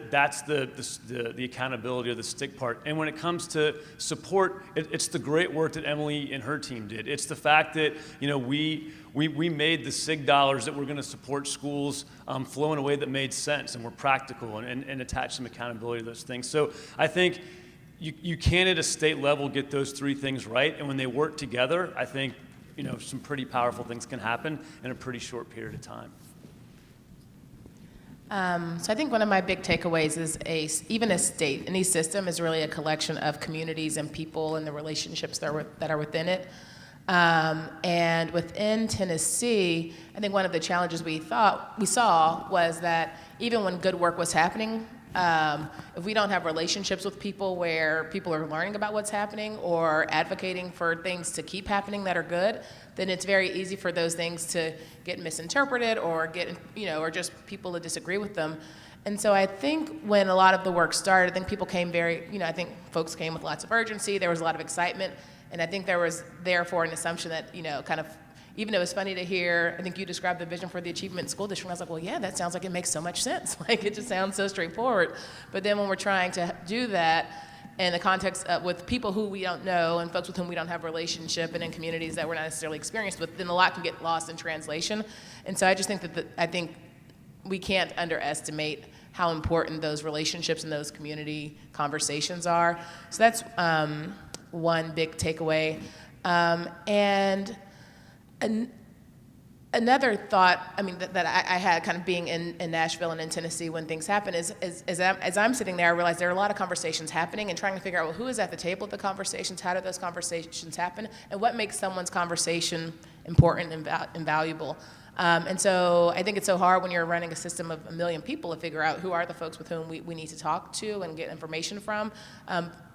accountability or the stick part. And when it comes to support, it's the great work that Emily and her team did. It's the fact that we made the SIG dollars that were going to support schools flow in a way that made sense and were practical and attach some accountability to those things. So I think you can at a state level get those three things right, and when they work together, I think some pretty powerful things can happen in a pretty short period of time. So I think one of my big takeaways is even a state, any system is really a collection of communities and people and the relationships that are within it. And within Tennessee, I think one of the challenges we saw was that even when good work was happening, if we don't have relationships with people where people are learning about what's happening or advocating for things to keep happening that are good, then it's very easy for those things to get misinterpreted or or just people to disagree with them. And so I think when a lot of the work started, I think people came I think folks came with lots of urgency. There was a lot of excitement, and I think there was therefore an assumption that kind of, even though it was funny to hear, I think you described the vision for the Achievement School District, and I was like, well, yeah, that sounds like it makes so much sense. Like, it just sounds so straightforward. But then when we're trying to do that in the context with people who we don't know and folks with whom we don't have a relationship and in communities that we're not necessarily experienced with, then a lot can get lost in translation. And so I just think that I think we can't underestimate how important those relationships and those community conversations are. So that's one big takeaway. And Another thought, I mean, that I had kind of being in Nashville and in Tennessee when things happen is as I'm sitting there, I realize there are a lot of conversations happening and trying to figure out, well, who is at the table at the conversations, how do those conversations happen, and what makes someone's conversation important and valuable. And so I think it's so hard when you're running a system of 1 million people to figure out who are the folks with whom we need to talk to and get information from.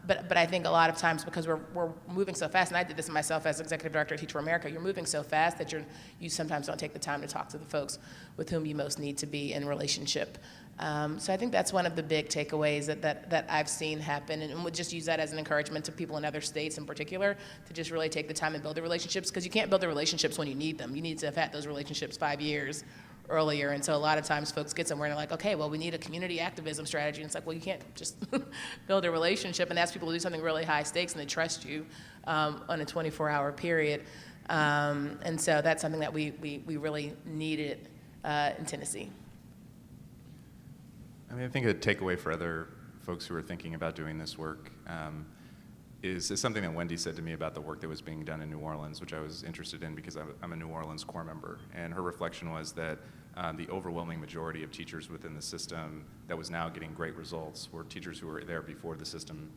But I think a lot of times because we're moving so fast, and I did this myself as executive director of Teach for America, you're moving so fast that you sometimes don't take the time to talk to the folks with whom you most need to be in relationship. So I think that's one of the big takeaways that I've seen happen, and would just use that as an encouragement to people in other states in particular to just really take the time and build the relationships, because you can't build the relationships when you need them. You need to have had those relationships 5 years earlier, and so a lot of times folks get somewhere and they're like, okay, well, we need a community activism strategy, and it's like, well, you can't just build a relationship and ask people to do something really high stakes and they trust you on a 24-hour period. And so that's something that we really needed in Tennessee. I mean, I think a takeaway for other folks who are thinking about doing this work is something that Wendy said to me about the work that was being done in New Orleans, which I was interested in because I'm a New Orleans Corps member. And her reflection was that the overwhelming majority of teachers within the system that was now getting great results were teachers who were there before the system,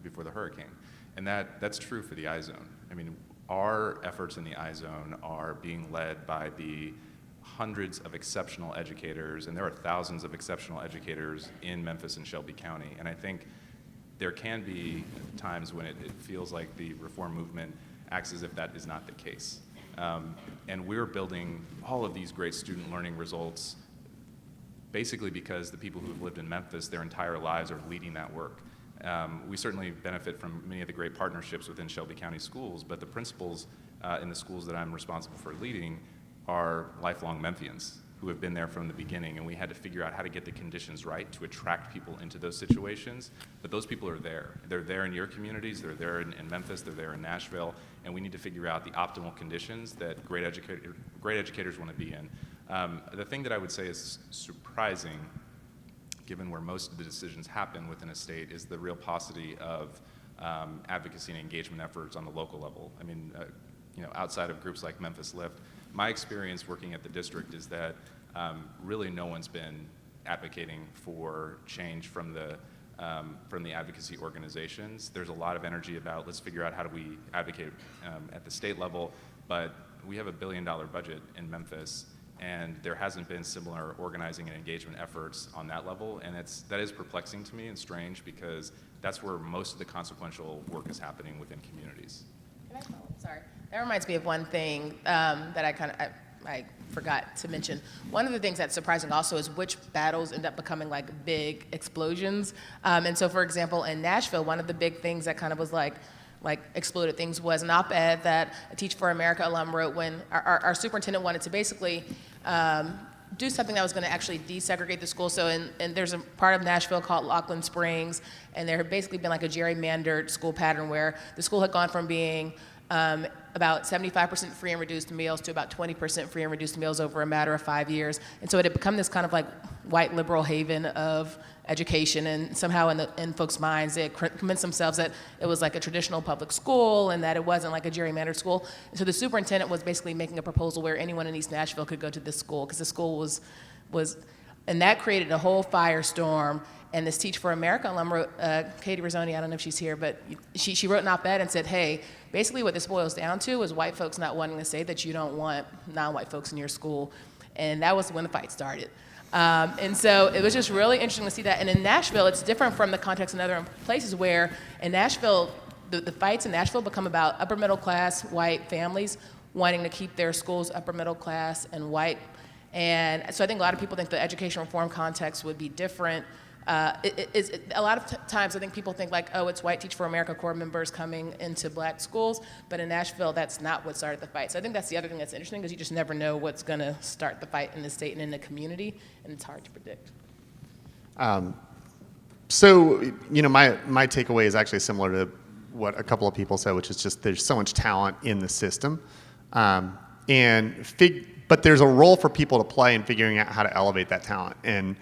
before the hurricane. And that's true for the iZone. I mean, our efforts in the iZone are being led by the hundreds of exceptional educators, and there are thousands of exceptional educators in Memphis and Shelby County. And I think there can be times when it feels like the reform movement acts as if that is not the case. And we're building all of these great student learning results basically because the people who have lived in Memphis their entire lives are leading that work. We certainly benefit from many of the great partnerships within Shelby County schools, but the principals in the schools that I'm responsible for leading are lifelong Memphians who have been there from the beginning, and we had to figure out how to get the conditions right to attract people into those situations. But those people are there. They're there in your communities, they're there in Memphis, they're there in Nashville, and we need to figure out the optimal conditions that great educators want to be in. The thing that I would say is surprising, given where most of the decisions happen within a state, is the real paucity of advocacy and engagement efforts on the local level. I mean, outside of groups like Memphis Lift, my experience working at the district is that really no one's been advocating for change from the advocacy organizations. There's a lot of energy about let's figure out how do we advocate at the state level, but we have $1 billion budget in Memphis, and there hasn't been similar organizing and engagement efforts on that level, and that is perplexing to me and strange because that's where most of the consequential work is happening within communities. Sorry. That reminds me of one thing that I forgot to mention. One of the things that's surprising also is which battles end up becoming like big explosions. And so, for example, in Nashville, one of the big things that kind of was like exploded things was an op-ed that a Teach for America alum wrote when our superintendent wanted to basically do something that was going to actually desegregate the school. So, and there's a part of Nashville called Laughlin Springs, and there had basically been like a gerrymandered school pattern where the school had gone from being about 75% free and reduced meals to about 20% free and reduced meals over a matter of 5 years. And so it had become this kind of like white liberal haven of education, and somehow in folks' minds they had convinced themselves that it was like a traditional public school and that it wasn't like a gerrymandered school. And so the superintendent was basically making a proposal where anyone in East Nashville could go to this school because the school was, and that created a whole firestorm. And this Teach for America alum wrote, Katie Rizzoni, I don't know if she's here, but she wrote an op-ed and said, hey, basically what this boils down to is white folks not wanting to say that you don't want non-white folks in your school. And that was when the fight started. And so it was just really interesting to see that. And in Nashville, it's different from the context in other places where in Nashville, the fights in Nashville become about upper middle class white families wanting to keep their schools upper middle class and white. And so I think a lot of people think the education reform context would be different. A lot of times I think people think like, oh, it's white Teach for America Corps members coming into black schools, but in Nashville, that's not what started the fight. So I think that's the other thing that's interesting because you just never know what's going to start the fight in the state and in the community, and it's hard to predict. So, my takeaway is actually similar to what a couple of people said, which is just there's so much talent in the system. But there's a role for people to play in figuring out how to elevate that talent. And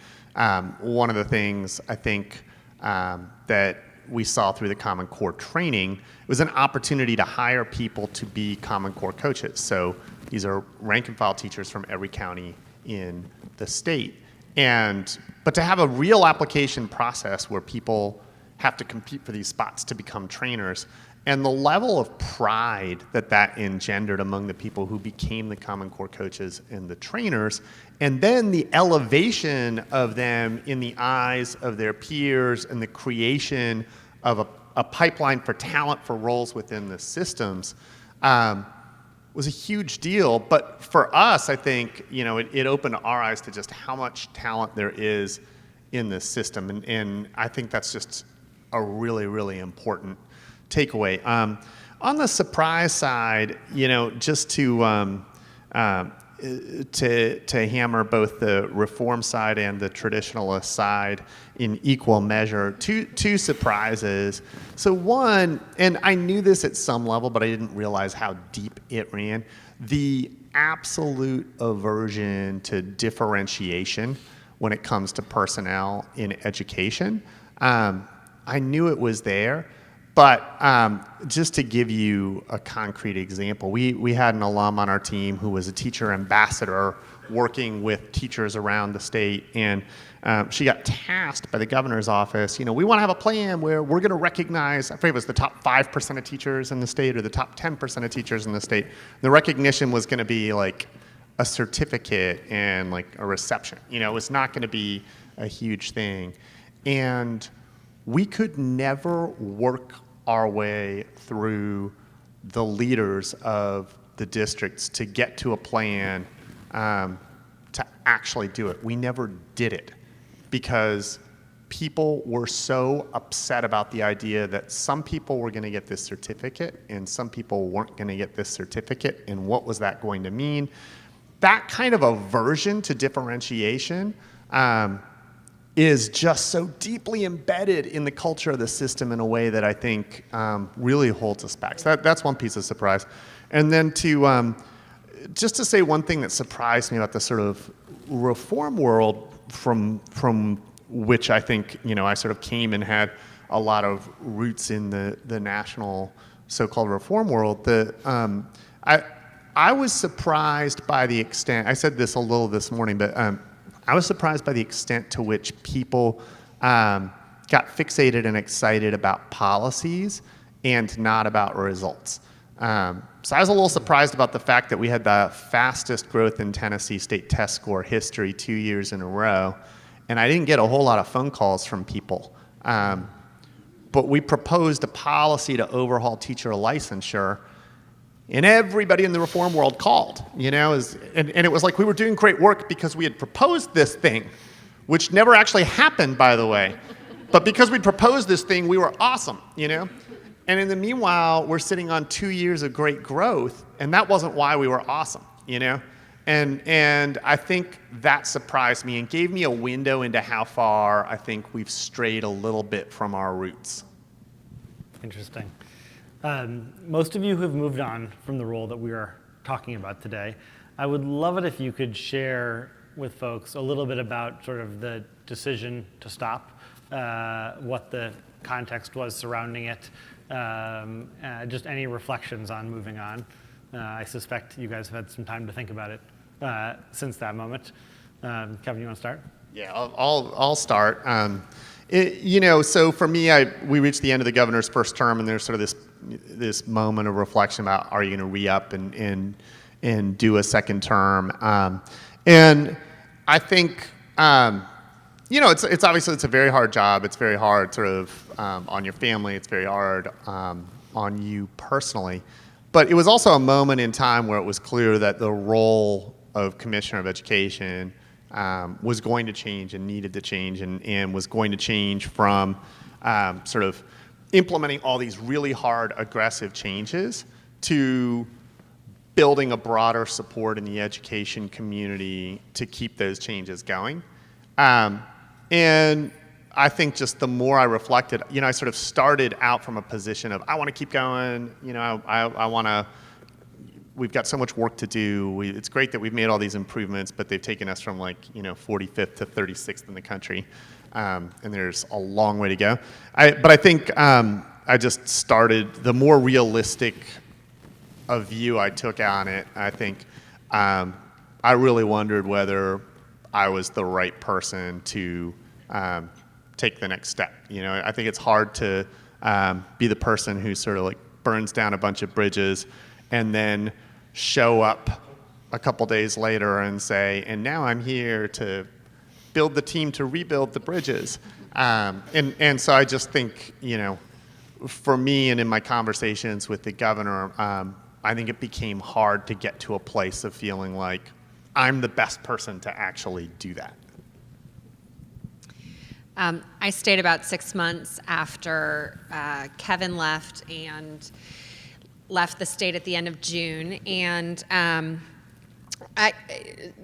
one of the things I think that we saw through the Common Core training was an opportunity to hire people to be Common Core coaches. So these are rank and file teachers from every county in the state. But to have a real application process where people have to compete for these spots to become trainers, and the level of pride that engendered among the people who became the Common Core coaches and the trainers, and then the elevation of them in the eyes of their peers and the creation of a pipeline for talent for roles within the systems was a huge deal. But for us, I think, it opened our eyes to just how much talent there is in this system. And I think that's just a really, really important takeaway. On the surprise side, just to hammer both the reform side and the traditionalist side in equal measure, two surprises. So one, and I knew this at some level, but I didn't realize how deep it ran, the absolute aversion to differentiation when it comes to personnel in education. I knew it was there, but just to give you a concrete example, we had an alum on our team who was a teacher ambassador working with teachers around the state, and she got tasked by the governor's office, we want to have a plan where we're going to recognize, I forget if it was the top 5% of teachers in the state or the top 10% of teachers in the state. The recognition was going to be like a certificate and like a reception. It was not going to be a huge thing. And we could never work our way through the leaders of the districts to get to a plan to actually do it. We never did it because people were so upset about the idea that some people were going to get this certificate and some people weren't going to get this certificate, and what was that going to mean? That kind of aversion to differentiation is just so deeply embedded in the culture of the system in a way that I think really holds us back. So that's one piece of surprise. And then just to say one thing that surprised me about the sort of reform world from which I think, I sort of came and had a lot of roots in the national so-called reform world. I was surprised by the extent, I said this a little this morning, but I was surprised by the extent to which people got fixated and excited about policies and not about results. So I was a little surprised about the fact that we had the fastest growth in Tennessee state test score history 2 years in a row, and I didn't get a whole lot of phone calls from people. But we proposed a policy to overhaul teacher licensure, and everybody in the reform world called, and it was like we were doing great work because we had proposed this thing, which never actually happened, by the way. But because we proposed this thing, we were awesome, And in the meanwhile, we're sitting on 2 years of great growth, and that wasn't why we were awesome, And I think that surprised me and gave me a window into how far I think we've strayed a little bit from our roots. Interesting. Most of you have moved on from the role that we are talking about today. I would love it if you could share with folks a little bit about sort of the decision to stop, what the context was surrounding it, just any reflections on moving on. I suspect you guys have had some time to think about it since that moment. Kevin, you want to start? Yeah, I'll start. So for me, we reached the end of the governor's first term, and there's sort of this moment of reflection about, are you going to re-up and do a second term? And I think, it's obviously it's a very hard job. It's very hard sort of on your family. It's very hard on you personally. But it was also a moment in time where it was clear that the role of Commissioner of Education was going to change and needed to change and was going to change from sort of implementing all these really hard, aggressive changes to building a broader support in the education community to keep those changes going. And I think just the more I reflected, I sort of started out from a position of, I want to keep going, I want to, we've got so much work to do. It's great that we've made all these improvements, but they've taken us from 45th to 36th in the country. And there's a long way to go. But I think I just started, the more realistic a view I took on it. I think I really wondered whether I was the right person to take the next step. You know, I think it's hard to be the person who sort of like burns down a bunch of bridges and then show up a couple days later and say, and now I'm here to build the team to rebuild the bridges. And so I just think, you know, for me and in my conversations with the governor, I think it became hard to get to a place of feeling like I'm the best person to actually do that. I stayed about 6 months after Kevin left and left the state at the end of June. And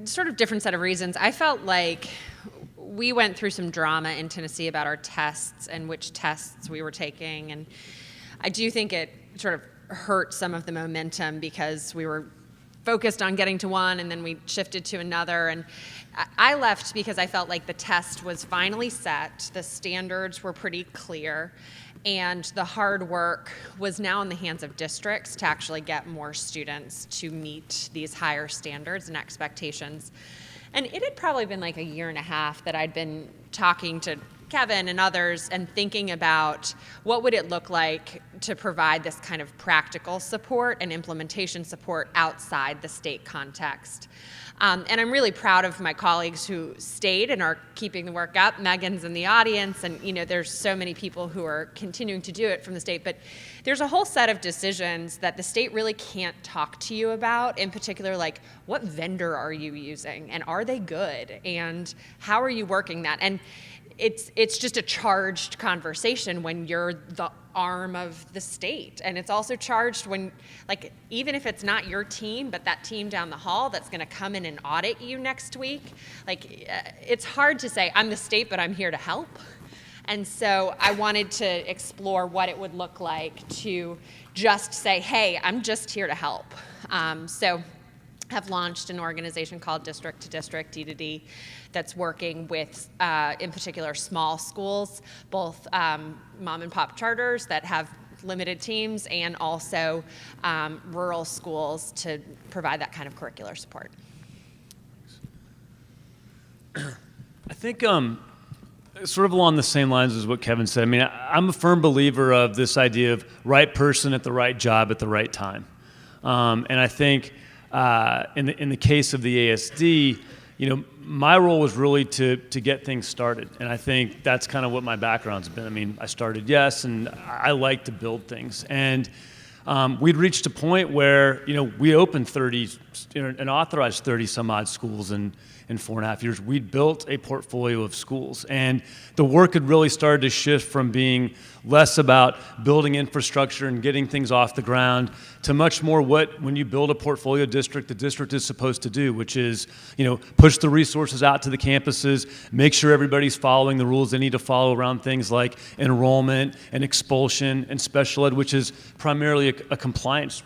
sort of different set of reasons. I felt like we went through some drama in Tennessee about our tests and which tests we were taking. And I do think it sort of hurt some of the momentum because we were focused on getting to one and then we shifted to another. And I left because I felt like the test was finally set, the standards were pretty clear, and the hard work was now in the hands of districts to actually get more students to meet these higher standards and expectations. And it had probably been like a year and a half that I'd been talking to Kevin and others and thinking about what would it look like to provide this kind of practical support and implementation support outside the state context. And I'm really proud of my colleagues who stayed and are keeping the work up. Megan's in the audience, and you know, there's so many people who are continuing to do it from the state. But there's a whole set of decisions that the state really can't talk to you about. In particular, like what vendor are you using, and are they good, and how are you working that? And it's just a charged conversation when you're the arm of the state. And it's also charged when, like, even if it's not your team, but that team down the hall that's gonna come in and audit you next week, like, it's hard to say, I'm the state, but I'm here to help. And so I wanted to explore what it would look like to just say, hey, I'm just here to help. So have launched an organization called District to District, D2D, that's working with, in particular, small schools, both mom and pop charters that have limited teams and also rural schools to provide that kind of curricular support. I think sort of along the same lines as what Kevin said. I mean, I'm a firm believer of this idea of right person at the right job at the right time. And I think in the case of the ASD, you know, my role was really to get things started. And I think that's kind of what my background's been. I mean, I started YES, and I like to build things. And we'd reached a point where, you know, we opened 30 and authorized 30 some odd schools in 4.5 years. We'd built a portfolio of schools, and the work had really started to shift from being less about building infrastructure and getting things off the ground to much more what, when you build a portfolio district, the district is supposed to do, which is, you know, push the resources out to the campuses, make sure everybody's following the rules they need to follow around things like enrollment and expulsion and special ed, which is primarily a compliance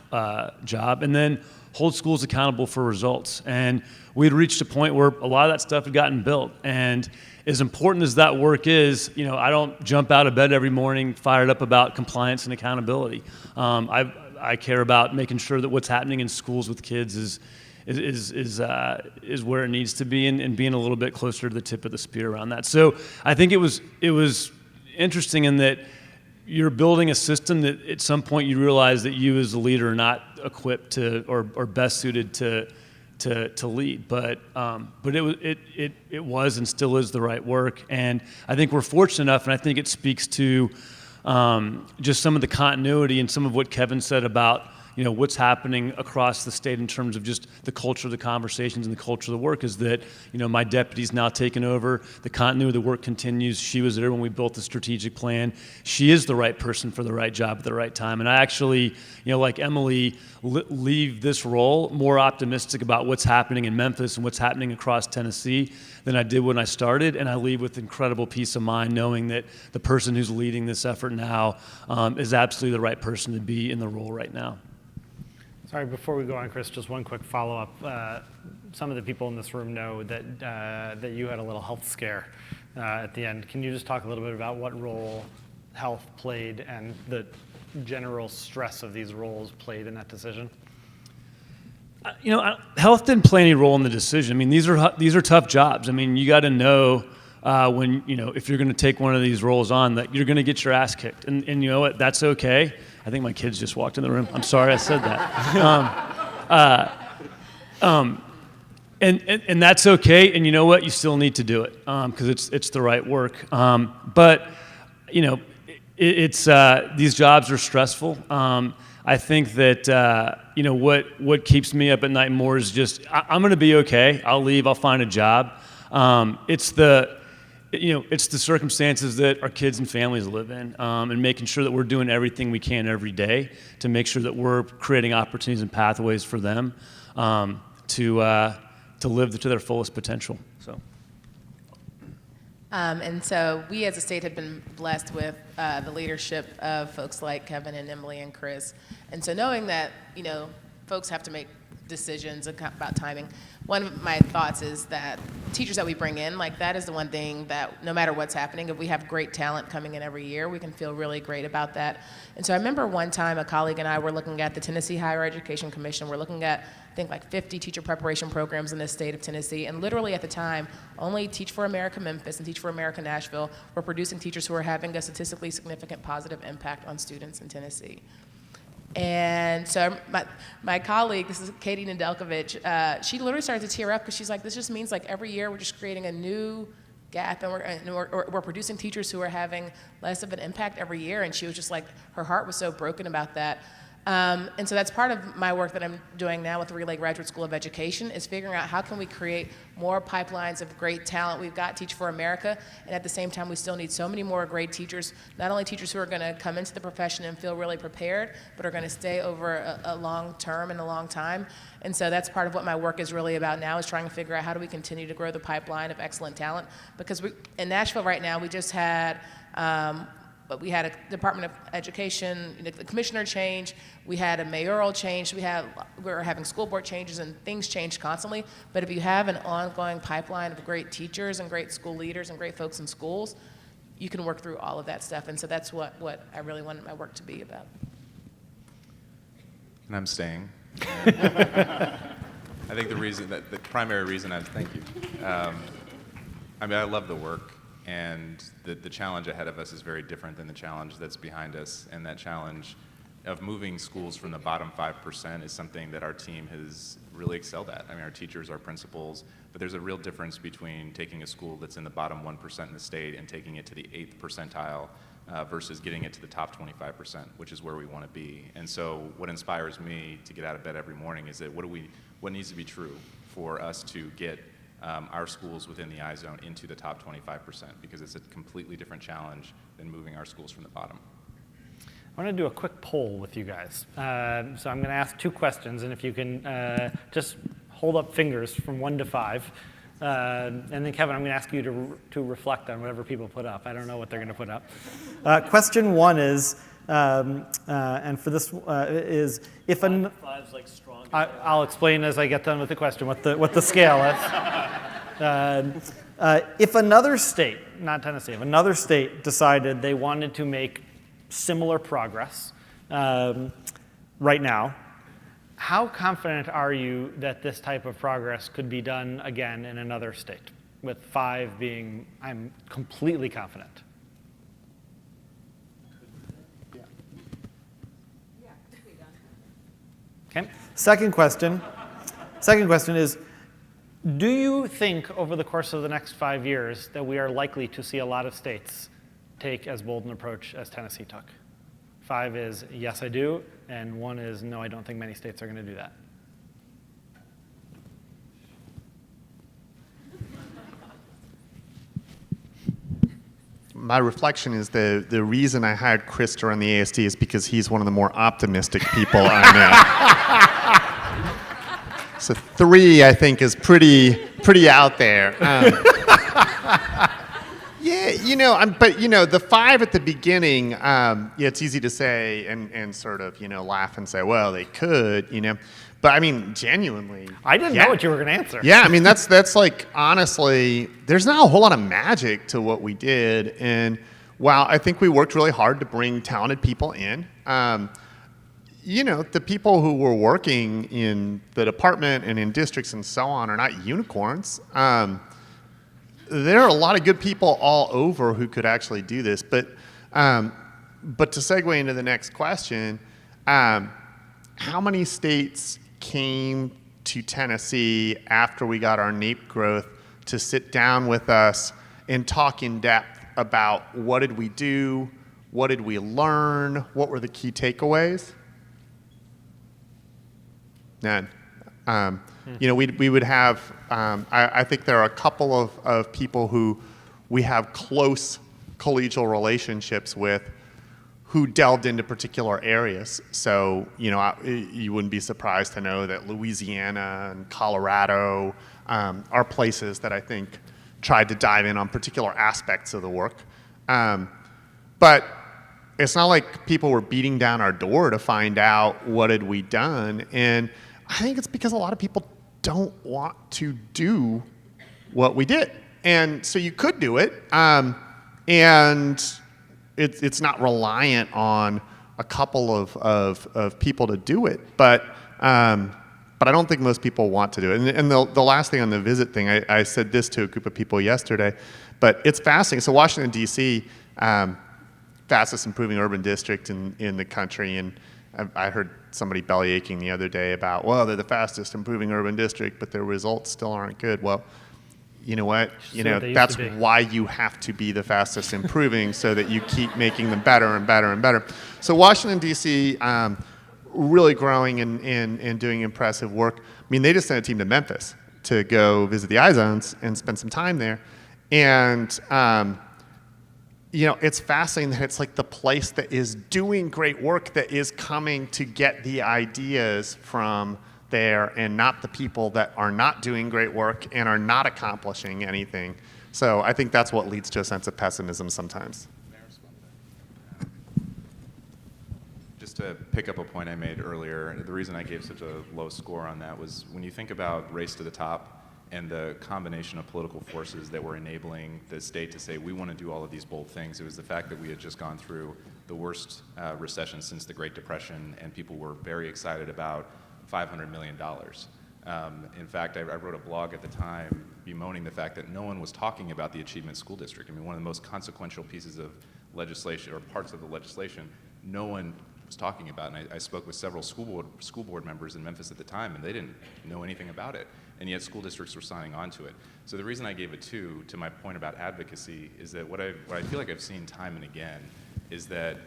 job, and then hold schools accountable for results. And we'd reached a point where a lot of that stuff had gotten built. And as important as that work is, you know, I don't jump out of bed every morning fired up about compliance and accountability. I care about making sure that what's happening in schools with kids is where it needs to be, and being a little bit closer to the tip of the spear around that. So I think it was interesting in that you're building a system that at some point you realize that you as a leader are not equipped to or best suited to lead, but it was and still is the right work. And I think we're fortunate enough, and I think it speaks to just some of the continuity and some of what Kevin said about, you know, what's happening across the state in terms of just the culture of the conversations and the culture of the work, is that, you know, my deputy's now taken over. The continuity of the work continues. She was there when we built the strategic plan. She is the right person for the right job at the right time. And I actually, you know, like Emily, leave this role more optimistic about what's happening in Memphis and what's happening across Tennessee than I did when I started. And I leave with incredible peace of mind knowing that the person who's leading this effort now is absolutely the right person to be in the role right now. Sorry, before we go on, Chris, just one quick follow-up. Some of the people in this room know that that you had a little health scare at the end. Can you just talk a little bit about what role health played and the general stress of these roles played in that decision? Health didn't play any role in the decision. I mean, these are tough jobs. I mean, you got to know when if you're going to take one of these roles on that you're going to get your ass kicked, and you know what? That's okay. I think my kids just walked in the room. I'm sorry I said that. And that's okay. And you know what? You still need to do it because it's the right work. But it's these jobs are stressful. I think that what keeps me up at night more is just I'm going to be okay. I'll leave. I'll find a job. It's the circumstances that our kids and families live in, and making sure that we're doing everything we can every day to make sure that we're creating opportunities and pathways for them to live to their fullest potential. So. And so we as a state have been blessed with the leadership of folks like Kevin and Emily and Chris. And so knowing that, folks have to make decisions about timing, one of my thoughts is that teachers that we bring in, like that is the one thing that no matter what's happening, if we have great talent coming in every year, we can feel really great about that. And so I remember one time a colleague and I were looking at the Tennessee Higher Education Commission. We're looking at, I think, like 50 teacher preparation programs in the state of Tennessee. And literally at the time, only Teach for America Memphis and Teach for America Nashville were producing teachers who were having a statistically significant positive impact on students in Tennessee. And so my colleague, this is Katie Nedeljkovic, she literally started to tear up because she's like, this just means like every year we're just creating a new gap and we're producing teachers who are having less of an impact every year. And she was just like, her heart was so broken about that. And so that's part of my work that I'm doing now with the Relay Graduate School of Education is figuring out how can we create more pipelines of great talent. We've got Teach for America, and at the same time, we still need so many more great teachers, not only teachers who are going to come into the profession and feel really prepared, but are going to stay over a long term and a long time. And so that's part of what my work is really about now is trying to figure out how do we continue to grow the pipeline of excellent talent. Because in Nashville right now, we just had but we had a Department of Education, the commissioner change, we had a mayoral change, we're having school board changes and things change constantly. But if you have an ongoing pipeline of great teachers and great school leaders and great folks in schools, you can work through all of that stuff. And so that's what I really wanted my work to be about. And I'm staying. I think the primary reason thank you. I love the work. And the challenge ahead of us is very different than the challenge that's behind us. And that challenge of moving schools from the bottom 5% is something that our team has really excelled at. I mean, our teachers, our principals, but there's a real difference between taking a school that's in the bottom 1% in the state and taking it to the 8th percentile versus getting it to the top 25%, which is where we want to be. And so what inspires me to get out of bed every morning is that what needs to be true for us to get our schools within the I-zone into the top 25%, because it's a completely different challenge than moving our schools from the bottom. I want to do a quick poll with you guys. So I'm going to ask 2 questions, and if you can just hold up fingers from 1 to 5. And then Kevin, I'm going to ask you to reflect on whatever people put up. I don't know what they're going to put up. Question 1 is, and for this is if an 5's like strong. I'll explain as I get done with the question what the scale is. If another state, not Tennessee, if another state decided they wanted to make similar progress right now, how confident are you that this type of progress could be done again in another state? With 5 being, I'm completely confident. Okay. Second question is, do you think over the course of the next 5 years that we are likely to see a lot of states take as bold an approach as Tennessee took? 5 is yes, I do, and 1 is no, I don't think many states are going to do that. My reflection is the reason I hired Chris to run the ASD is because he's one of the more optimistic people I know. So 3, I think, is pretty out there. Yeah, but the 5 at the beginning, it's easy to say and sort of, laugh and say, well, they could, But I mean, genuinely. I didn't know what you were going to answer. Yeah, I mean, that's like, honestly, there's not a whole lot of magic to what we did. And while I think we worked really hard to bring talented people in, you know, the people who were working in the department and in districts and so on are not unicorns. There are a lot of good people all over who could actually do this. But to segue into the next question, how many states came to Tennessee after we got our NAEP growth to sit down with us and talk in depth about what did we do, what did we learn, what were the key takeaways? None. You know, we would have, I think there are a couple of people who we have close collegial relationships with who delved into particular areas. So, you know, you wouldn't be surprised to know that Louisiana and Colorado are places that I think tried to dive in on particular aspects of the work. But it's not like people were beating down our door to find out what had we done. And I think it's because a lot of people don't want to do what we did. And so you could do it. And it's not reliant on a couple of people to do it. But I don't think most people want to do it. And the last thing on the visit thing, I said this to a group of people yesterday, but it's fascinating. So Washington, D.C., fastest improving urban district in the country. And I heard somebody belly aching the other day about, well, they're the fastest improving urban district, but their results still aren't good. Well, you know what? You know, that's why you have to be the fastest improving so that you keep making them better and better and better. So Washington, D.C., really growing and doing impressive work. I mean, they just sent a team to Memphis to go visit the iZones and spend some time there. And, you know, it's fascinating that it's like the place that is doing great work that is coming to get the ideas from there, and not the people that are not doing great work and are not accomplishing anything. So I think that's what leads to a sense of pessimism sometimes. Just to pick up a point I made earlier, the reason I gave such a low score on that was when you think about Race to the Top and the combination of political forces that were enabling the state to say we want to do all of these bold things, it was the fact that we had just gone through the worst recession since the Great Depression, and people were very excited about $500 million. In fact, I wrote a blog at the time bemoaning the fact that no one was talking about the Achievement School District. I mean, one of the most consequential pieces of legislation, or parts of the legislation, no one was talking about. And I spoke with several school board members in Memphis at the time, and they didn't know anything about it. And yet school districts were signing on to it. So the reason I gave a 2 to my point about advocacy is that what I feel like I've seen time and again is that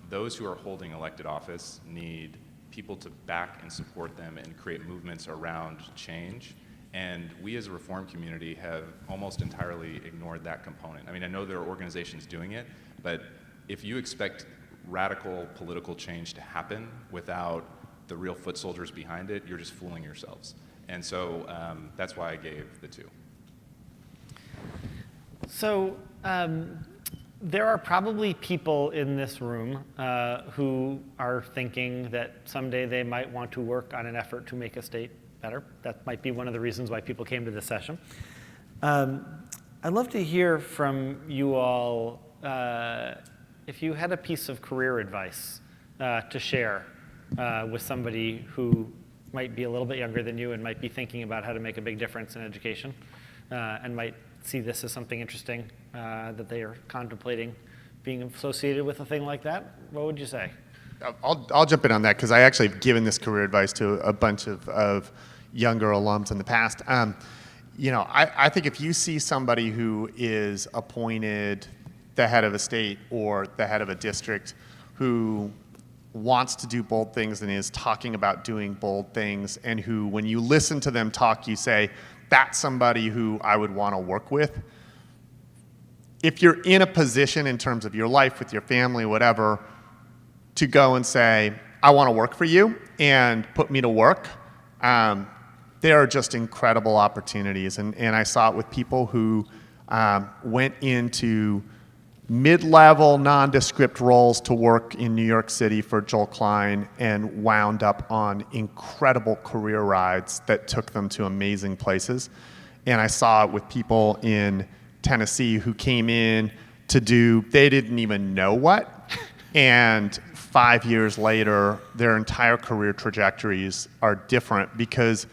those who are holding elected office need people to back and support them and create movements around change. And we as a reform community have almost entirely ignored that component. I mean, I know there are organizations doing it, but if you expect radical political change to happen without the real foot soldiers behind it, you're just fooling yourselves. And so that's why I gave the 2. So there are probably people in this room who are thinking that someday they might want to work on an effort to make a state better. That might be one of the reasons why people came to this session. I'd love to hear from you all if you had a piece of career advice to share with somebody who might be a little bit younger than you and might be thinking about how to make a big difference in education and might see this as something interesting that they are contemplating being associated with a thing like that, what would you say? I'll jump in on that because I actually have given this career advice to a bunch of younger alums in the past. You know, I think if you see somebody who is appointed the head of a state or the head of a district who wants to do bold things and is talking about doing bold things, and who, when you listen to them talk, you say, that's somebody who I would want to work with. If you're in a position in terms of your life with your family, whatever, to go and say, I want to work for you and put me to work, there are just incredible opportunities. And I saw it with people who went into mid-level nondescript roles to work in New York City for Joel Klein and wound up on incredible career rides that took them to amazing places. And I saw it with people in Tennessee who came in to do, they didn't even know what, and 5 years later, their entire career trajectories are different because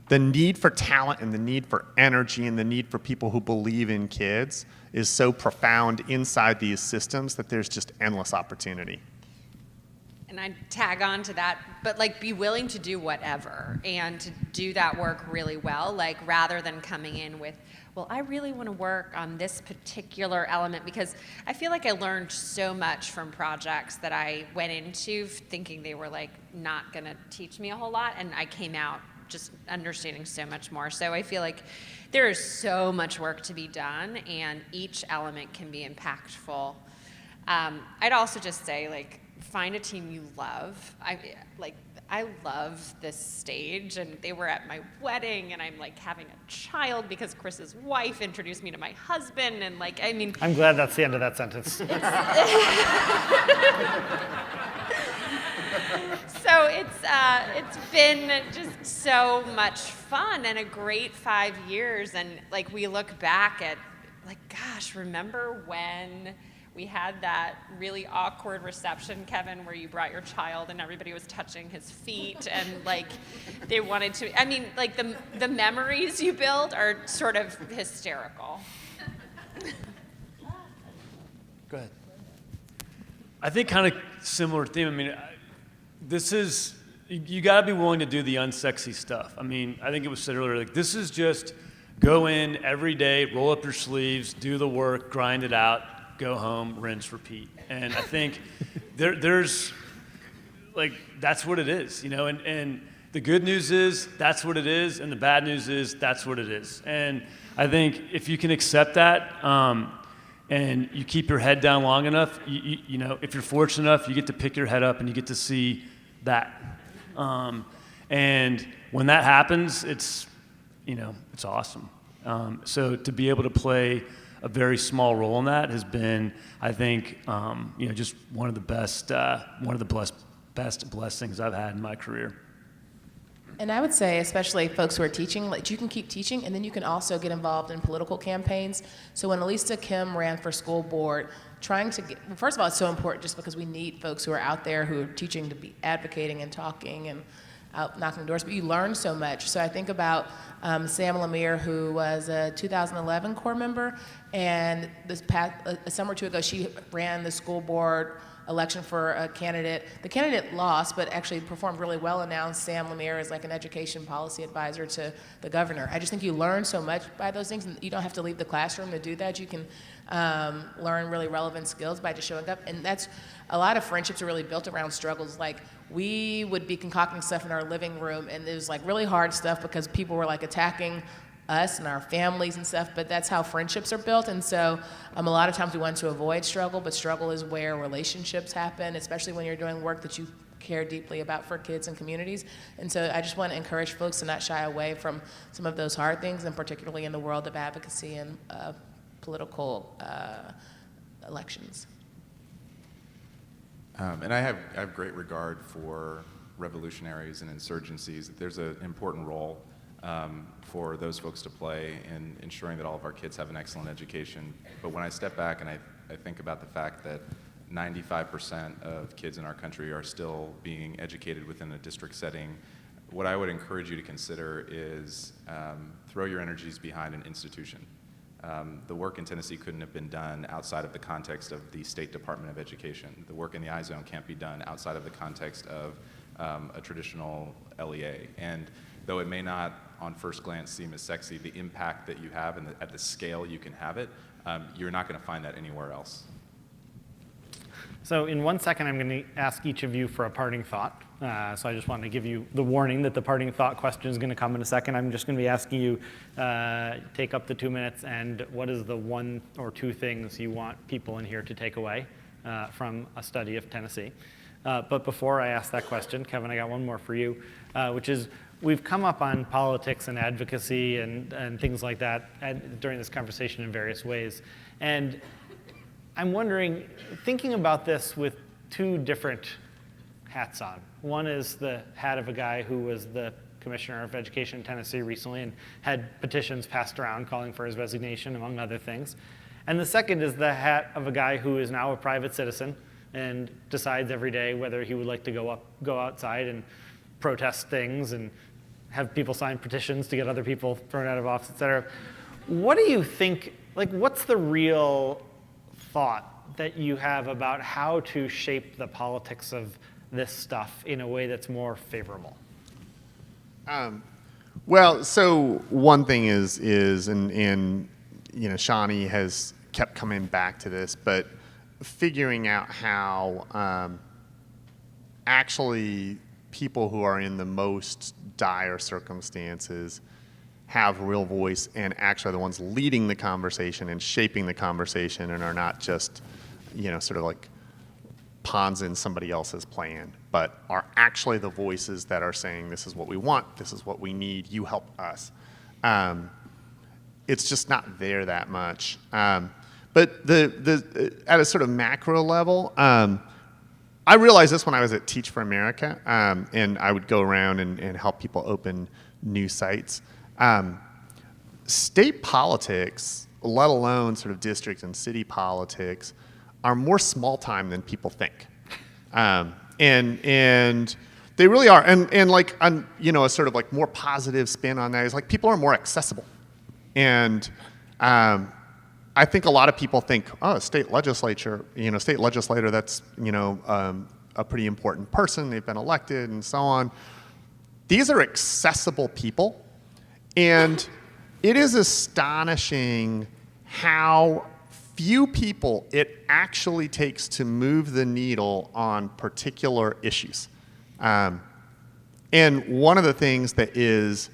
the need for talent and the need for energy and the need for people who believe in kids is so profound inside these systems that there's just endless opportunity. And I'd tag on to that, but like be willing to do whatever and to do that work really well, like rather than coming in with, well, I really want to work on this particular element, because I feel like I learned so much from projects that I went into thinking they were like not going to teach me a whole lot, and I came out just understanding so much more. So I feel like there is so much work to be done, and each element can be impactful. I'd also just say, like, find a team you love. I love this stage, and they were at my wedding, and I'm like having a child because Chris's wife introduced me to my husband, and like, I mean, I'm glad that's the end of that sentence. so it's been just so much fun and a great 5 years, and like we look back at, like, gosh, remember when we had that really awkward reception, Kevin, where you brought your child and everybody was touching his feet and like they wanted to, I mean, like the memories you build are sort of hysterical. Go ahead. I think kind of similar theme. I mean, this is, you got to be willing to do the unsexy stuff. I mean, I think it was said earlier, like, this is just go in every day, roll up your sleeves, do the work, grind it out, go home, rinse, repeat. And I think there's, like, that's what it is, you know, and the good news is that's what it is, and the bad news is that's what it is. And I think if you can accept that, and you keep your head down long enough, you know, if you're fortunate enough, you get to pick your head up and you get to see that. And when that happens, it's, you know, it's awesome. So to be able to play a very small role in that has been, I think, you know, just one of the best blessings I've had in my career. And I would say, especially folks who are teaching, like, you can keep teaching, and then you can also get involved in political campaigns. So when Elisa Kim ran for school board, trying to get, well, first of all, it's so important just because we need folks who are out there who are teaching to be advocating and talking and out knocking doors, but you learn so much. So I think about Sam Lemire, who was a 2011 Corps member, and this past, a summer or two ago, she ran the school board election for a candidate. The candidate lost, but actually performed really well, announced Sam Lemire as like an education policy advisor to the governor. I just think you learn so much by those things, and you don't have to leave the classroom to do that. You can learn really relevant skills by just showing up, and that's, a lot of friendships are really built around struggles. Like, we would be concocting stuff in our living room, and it was like really hard stuff because people were like attacking us and our families and stuff, but that's how friendships are built. And so a lot of times we want to avoid struggle, but struggle is where relationships happen, especially when you're doing work that you care deeply about for kids and communities. And so I just want to encourage folks to not shy away from some of those hard things, and particularly in the world of advocacy and political elections. And I have great regard for revolutionaries and insurgencies. There's an important role for those folks to play in ensuring that all of our kids have an excellent education. But when I step back and I think about the fact that 95% of kids in our country are still being educated within a district setting, what I would encourage you to consider is throw your energies behind an institution. The work in Tennessee couldn't have been done outside of the context of the State Department of Education. The work in the iZone can't be done outside of the context of a traditional LEA. And though it may not on first glance seem as sexy, the impact that you have and at the scale you can have it, you're not going to find that anywhere else. So in 1 second, I'm going to ask each of you for a parting thought. So I just wanted to give you the warning that the parting thought question is going to come in a second. I'm just going to be asking you, take up the 2 minutes, and what is the one or two things you want people in here to take away from a study of Tennessee? But before I ask that question, Kevin, I got one more for you, which is, we've come up on politics and advocacy and things like that during this conversation in various ways. And I'm wondering, thinking about this with two different hats on. One is the hat of a guy who was the Commissioner of Education in Tennessee recently and had petitions passed around calling for his resignation, among other things. And the second is the hat of a guy who is now a private citizen, and decides every day whether he would like to go outside and protest things and have people sign petitions to get other people thrown out of office, et cetera. What do you think, like, what's the real thought that you have about how to shape the politics of this stuff in a way that's more favorable? Well, so one thing is, and Shawnee has kept coming back to this, but figuring out how actually people who are in the most dire circumstances have real voice and actually are the ones leading the conversation and shaping the conversation and are not just, sort of like pawns in somebody else's plan, but are actually the voices that are saying, this is what we want, this is what we need, you help us. It's just not there that much. But at a sort of macro level, I realized this when I was at Teach for America, and I would go around and help people open new sites. State politics, let alone sort of district and city politics, are more small time than people think. And they really are. And like, a sort of like more positive spin on that is like people are more accessible. And I think a lot of people think, oh, state legislator, that's, a pretty important person. They've been elected and so on. These are accessible people. And it is astonishing how few people it actually takes to move the needle on particular issues. And one of the things that is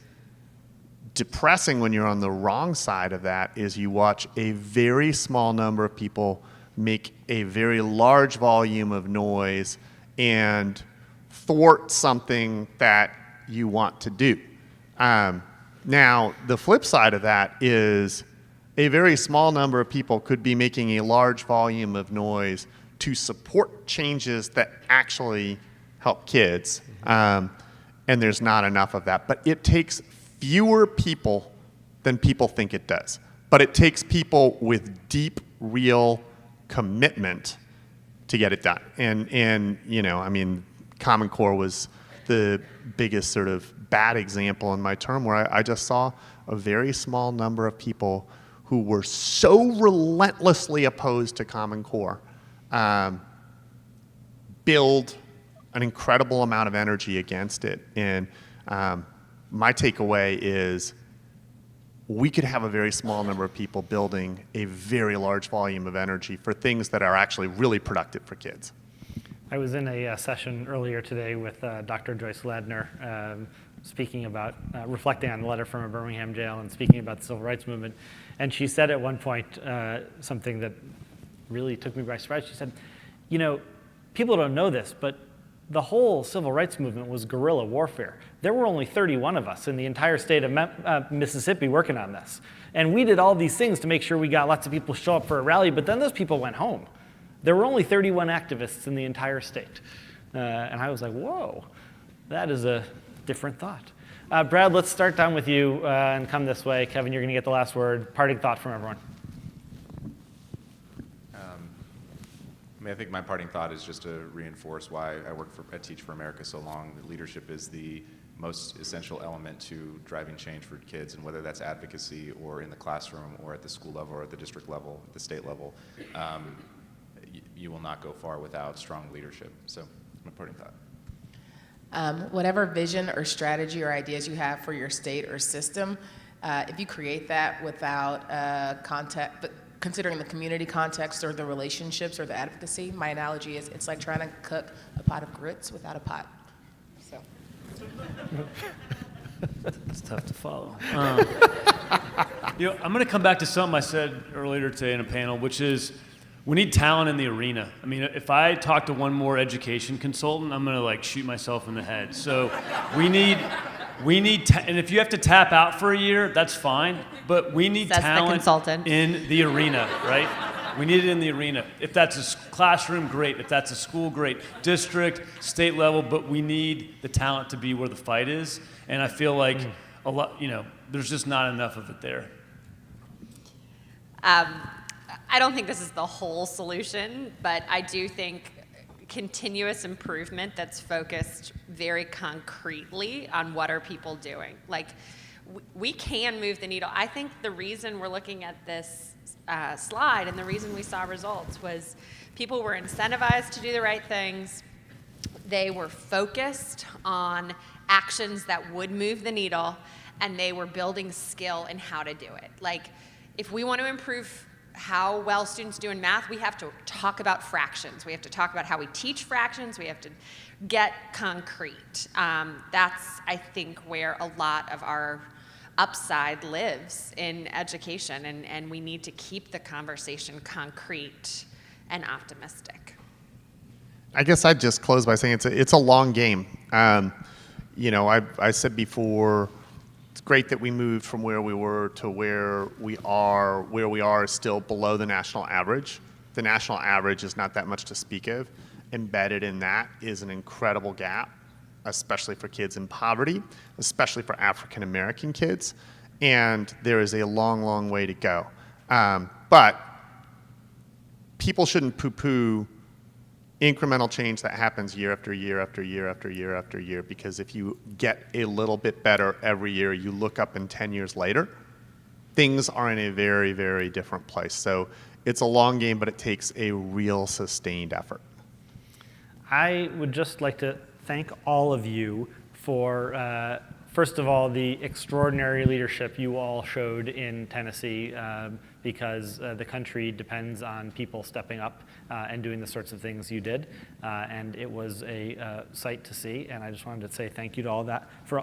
depressing when you're on the wrong side of that is you watch a very small number of people make a very large volume of noise and thwart something that you want to do. Now, the flip side of that is a very small number of people could be making a large volume of noise to support changes that actually help kids. And there's not enough of that. But it takes fewer people than people think it does. But it takes people with deep, real commitment to get it done. And Common Core was the biggest sort of bad example in my term where I just saw a very small number of people who were so relentlessly opposed to Common Core build an incredible amount of energy against it. And my takeaway is we could have a very small number of people building a very large volume of energy for things that are actually really productive for kids. I was in a session earlier today with Dr. Joyce Ladner, speaking about, reflecting on the letter from a Birmingham jail and speaking about the civil rights movement. And she said at one point something that really took me by surprise. She said, people don't know this, but the whole civil rights movement was guerrilla warfare. There were only 31 of us in the entire state of Mississippi working on this. And we did all these things to make sure we got lots of people to show up for a rally, but then those people went home. There were only 31 activists in the entire state. And I was like, whoa, that is a different thought. Brad, let's start down with you and come this way. Kevin, you're going to get the last word. Parting thought from everyone. I think my parting thought is just to reinforce why I worked at Teach for America so long. Leadership is the most essential element to driving change for kids, and whether that's advocacy or in the classroom or at the school level or at the district level, at the state level, you will not go far without strong leadership. So, my parting thought. Whatever vision or strategy or ideas you have for your state or system, if you create that without considering the community context or the relationships or the advocacy, my analogy is it's like trying to cook a pot of grits without a pot. So. It's tough to follow. I'm going to come back to something I said earlier today in a panel, which is we need talent in the arena. I mean, if I talk to one more education consultant, I'm going to shoot myself in the head. So we need, and if you have to tap out for a year, that's fine. But we need talent in the arena, right? We need it in the arena. If that's a classroom, great. If that's a school, great. District, state level, but we need the talent to be where the fight is. And I feel like a lot, there's just not enough of it there. I don't think this is the whole solution, but I do think continuous improvement that's focused very concretely on what are people doing. Like, we can move the needle. I think the reason we're looking at this slide and the reason we saw results was people were incentivized to do the right things. They were focused on actions that would move the needle, and they were building skill in how to do it. Like, if we want to improve how well students do in math, we have to talk about fractions. We have to talk about how we teach fractions. We have to get concrete. That's, I think, where a lot of our upside lives in education, and we need to keep the conversation concrete and optimistic. I guess I'd just close by saying it's a long game. You know, I said before, it's great that we moved from where we were to where we are. Where we are is still below the national average. The national average is not that much to speak of. Embedded in that is an incredible gap, especially for kids in poverty, especially for African American kids. And there is a long, long way to go. But people shouldn't poo-poo incremental change that happens year after year after year after year after year, because if you get a little bit better every year, you look up and 10 years later, things are in a very, very different place. So it's a long game, but it takes a real sustained effort. I would just like to thank all of you for, first of all, the extraordinary leadership you all showed in Tennessee, because the country depends on people stepping up and doing the sorts of things you did. And it was a sight to see, and I just wanted to say thank you to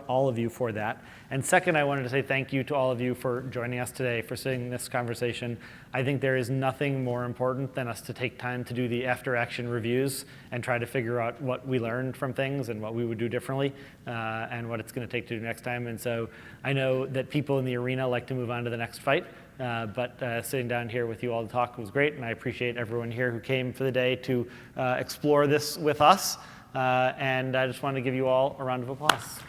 all of you for that. And second, I wanted to say thank you to all of you for joining us today, for sitting in this conversation. I think there is nothing more important than us to take time to do the after-action reviews and try to figure out what we learned from things and what we would do differently, and what it's going to take to do next time. And so I know that people in the arena like to move on to the next fight. But sitting down here with you all to talk was great, and I appreciate everyone here who came for the day to explore this with us. And I just want to give you all a round of applause.